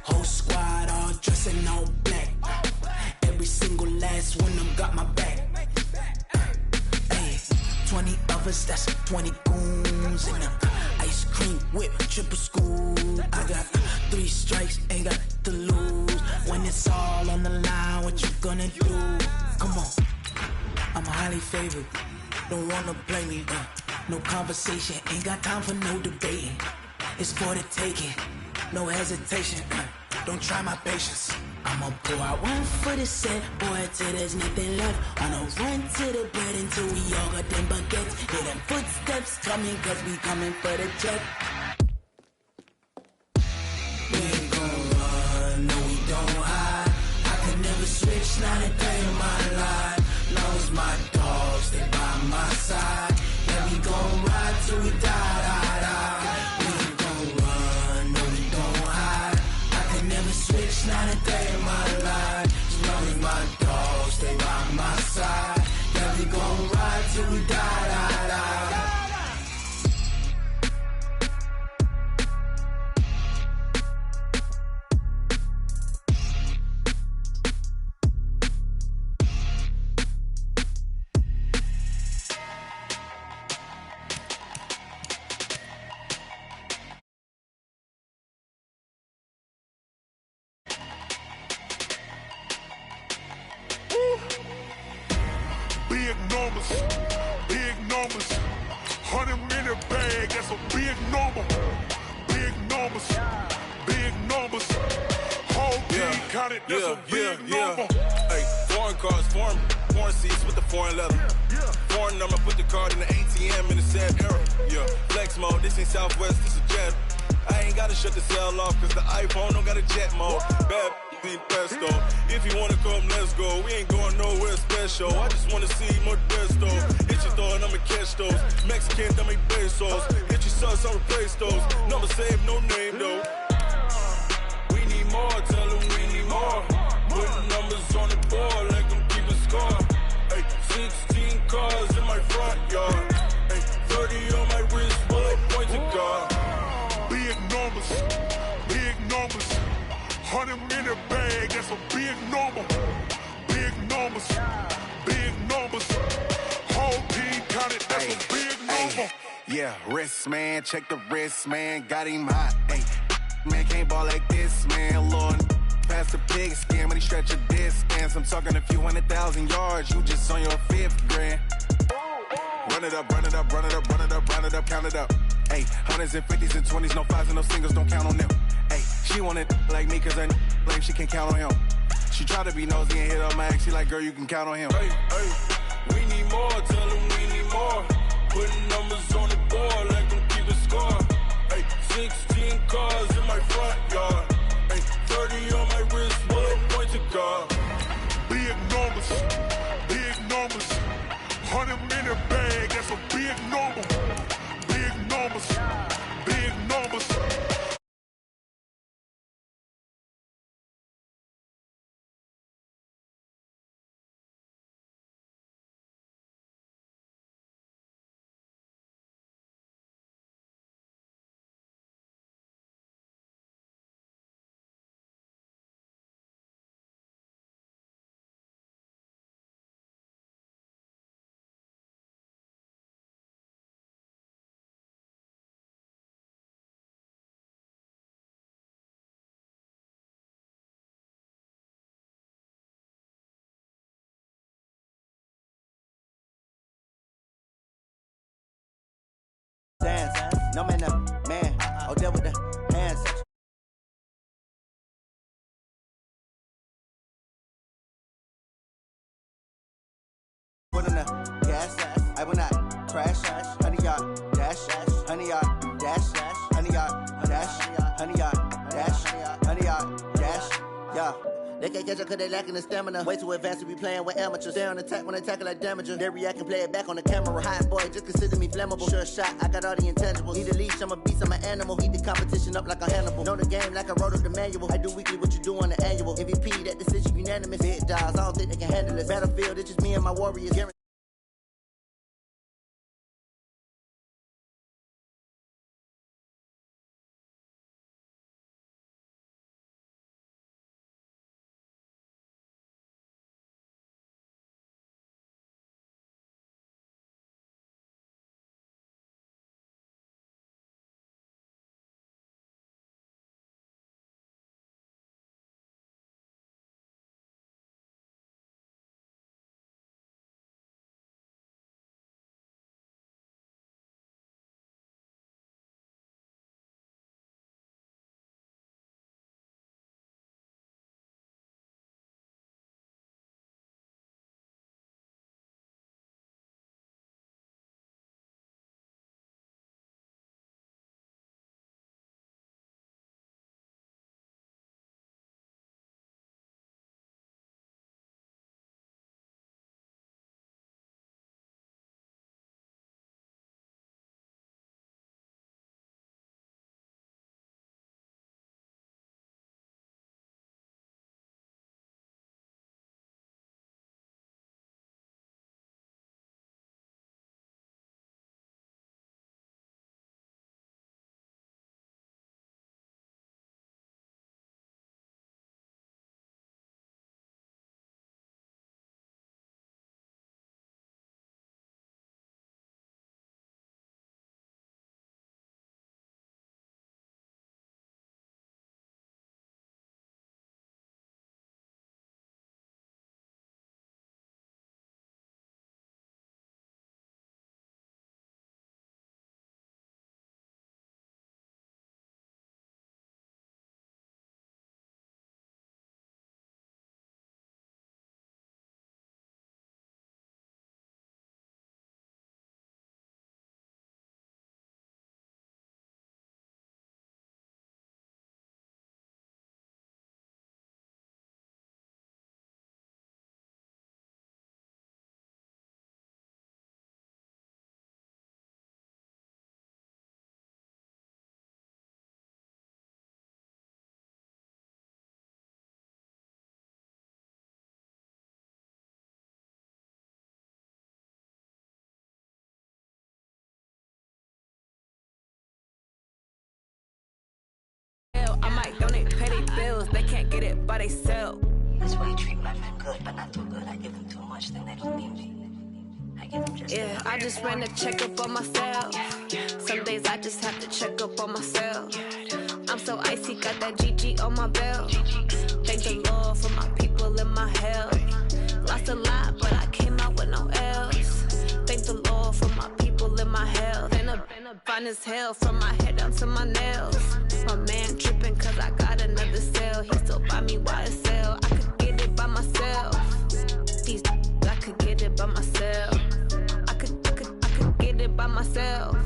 Whole squad all dressing all black. Every single last one of them got my back. Hey, 20 of us, that's 20 goons in the ice cream whip, triple scoop. I got 3 strikes, ain't got to lose. When it's all on the line, what you gonna do? Come on, I'm highly favored. Don't wanna blame me. No conversation, ain't got time for no debating. It's for the taking, no hesitation. Don't try my patience. I'ma pour out one for the set, boy, till there's nothing left. On a run to the bread until we all got them baguettes. Hear them footsteps coming, cause we coming for the check. We ain't gon' run, no we don't hide. I can never switch, not a day in my life. Long as my dogs, they by my side. Yeah, we gon' ride till we die, die, die. We ain't gon' run, no we don't hide. I can never switch, not a day in my life. As long as my dogs, stay by my side. Yeah, we gon' ride till we die, die, die. Big numbers, big numbers. 100-minute bag, that's a big number. Big numbers, big numbers. Whole team counted, that's a big number. Hey, foreign cars, foreign seats with the foreign leather. Foreign number, put the card in the ATM in the sad era. Yeah, flex mode, this ain't Southwest, this is jet. I ain't gotta shut the cell off, cause the iPhone don't got a jet mode. Bad ain't pesto. If you wanna come, let's go. We ain't going nowhere special. I just wanna see more Modesto. Hit your thought, I'ma catch those. Mexican, that make pesos. Hit your sus, I'll replace those. Number saved, no name though. We need more, tell them we need more. Putting numbers on the board, like them keep a score. Hey, 16 cars in my front yard. Hey, 30 on my wrist, bullet point to God. Big numbers, big numbers. 100-minute bag, that's a big number. Big numbers, big numbers. Whole team counted, that's a big number. Yeah, wrist man, check the wrist man, got him hot. Ay, man can't ball like this, man. Lord, past the pig skin, but he stretch a distance. I'm talking a few 100,000 yards, you just on your 5th grand. Run it up, run it up, run it up, run it up, run it up, count it up. Ay, 100s and 50s and 20s, no 5s and no singles, don't count on them. Ay, she want it like me, cause her like she can count on him. She try to be nosy and hit up my ex, she like, girl, you can count on him. Hey, hey, we need more, tell them we need more. Putting numbers on the board, like them keep a score. Hey, 16 cars in my front yard. Hey, 30 on my wrist, bullet point to God. Big numbers, big numbers. 100-minute bag, that's a big number. Big numbers, big numbers. Dance, no man, man, oh, there with the hands. Put in the gas, I will not crash, honey yard, dash, honey yard, dash, honey yard, dash, honey yard, dash, honey yard, dash, yeah. They can't catch up cause they lacking the stamina. Way too advanced to be playing with amateurs. Stay on attack when they tackle like damager. They react and play it back on the camera. Hot boy, just consider me flammable. Sure shot, I got all the intangibles. Need a leash, I'm a beast, I'm an animal. Heat the competition up like a Hannibal. Know the game like I wrote up the manual. I do weekly what you do on the annual. MVP, that decision unanimous. Big dials, I don't think they can handle it. Battlefield, it's just me and my warriors. I might donate, pay their bills. They can't get it by they self. That's why you treat my friend good, but not too good. I give them too much, then they don't need me. I give them just enough. I just ran a checkup on myself. Some days I just have to check up on myself. I'm so icy, got that GG on my belt. Thank the Lord for my people in my health. Lost a lot, but I came out with no else. Thank the Lord for my people in my health. And a fine as hell from my head down to my nails. My man tripping cause I got another cell. He still buy me YSL. I could get it by myself. These I could get it by myself. I could get it by myself.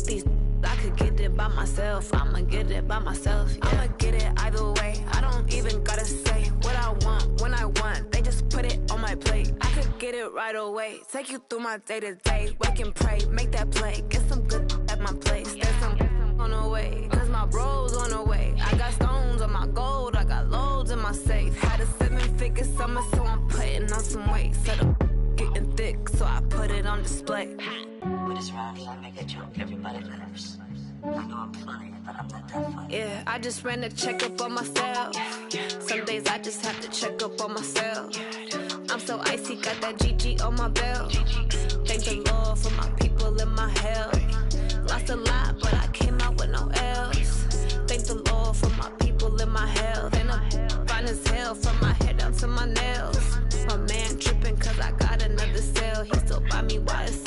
These I could get it by myself. I'ma get it by myself. Yeah. I'ma get it either way. I don't even gotta say what I want when I want. They just put it on my plate. I could get it right away. Take you through my day to day. Wake and pray, make that play. Get some good at my place. There's some on the way, cause my bro's on the way. I got stones on my gold. I got loads in my safe. Had a 7-figure summer, so I'm putting on some weight. Set up getting thick, so I put it on display. What is wrong? I make a joke. Everybody laughs. I know I'm funny, but I'm not that funny. Yeah, I just ran a checkup on myself. Some days I just have to check up on myself. I'm so icy, got that GG on my belt. Thank the Lord for my people in my health. Lost a lot, but I came out with no else. Thank the Lord for my people in my health. And I'm fine as hell from my head down to my nails. My man tripping cause I got another cell. He still buy me YSL.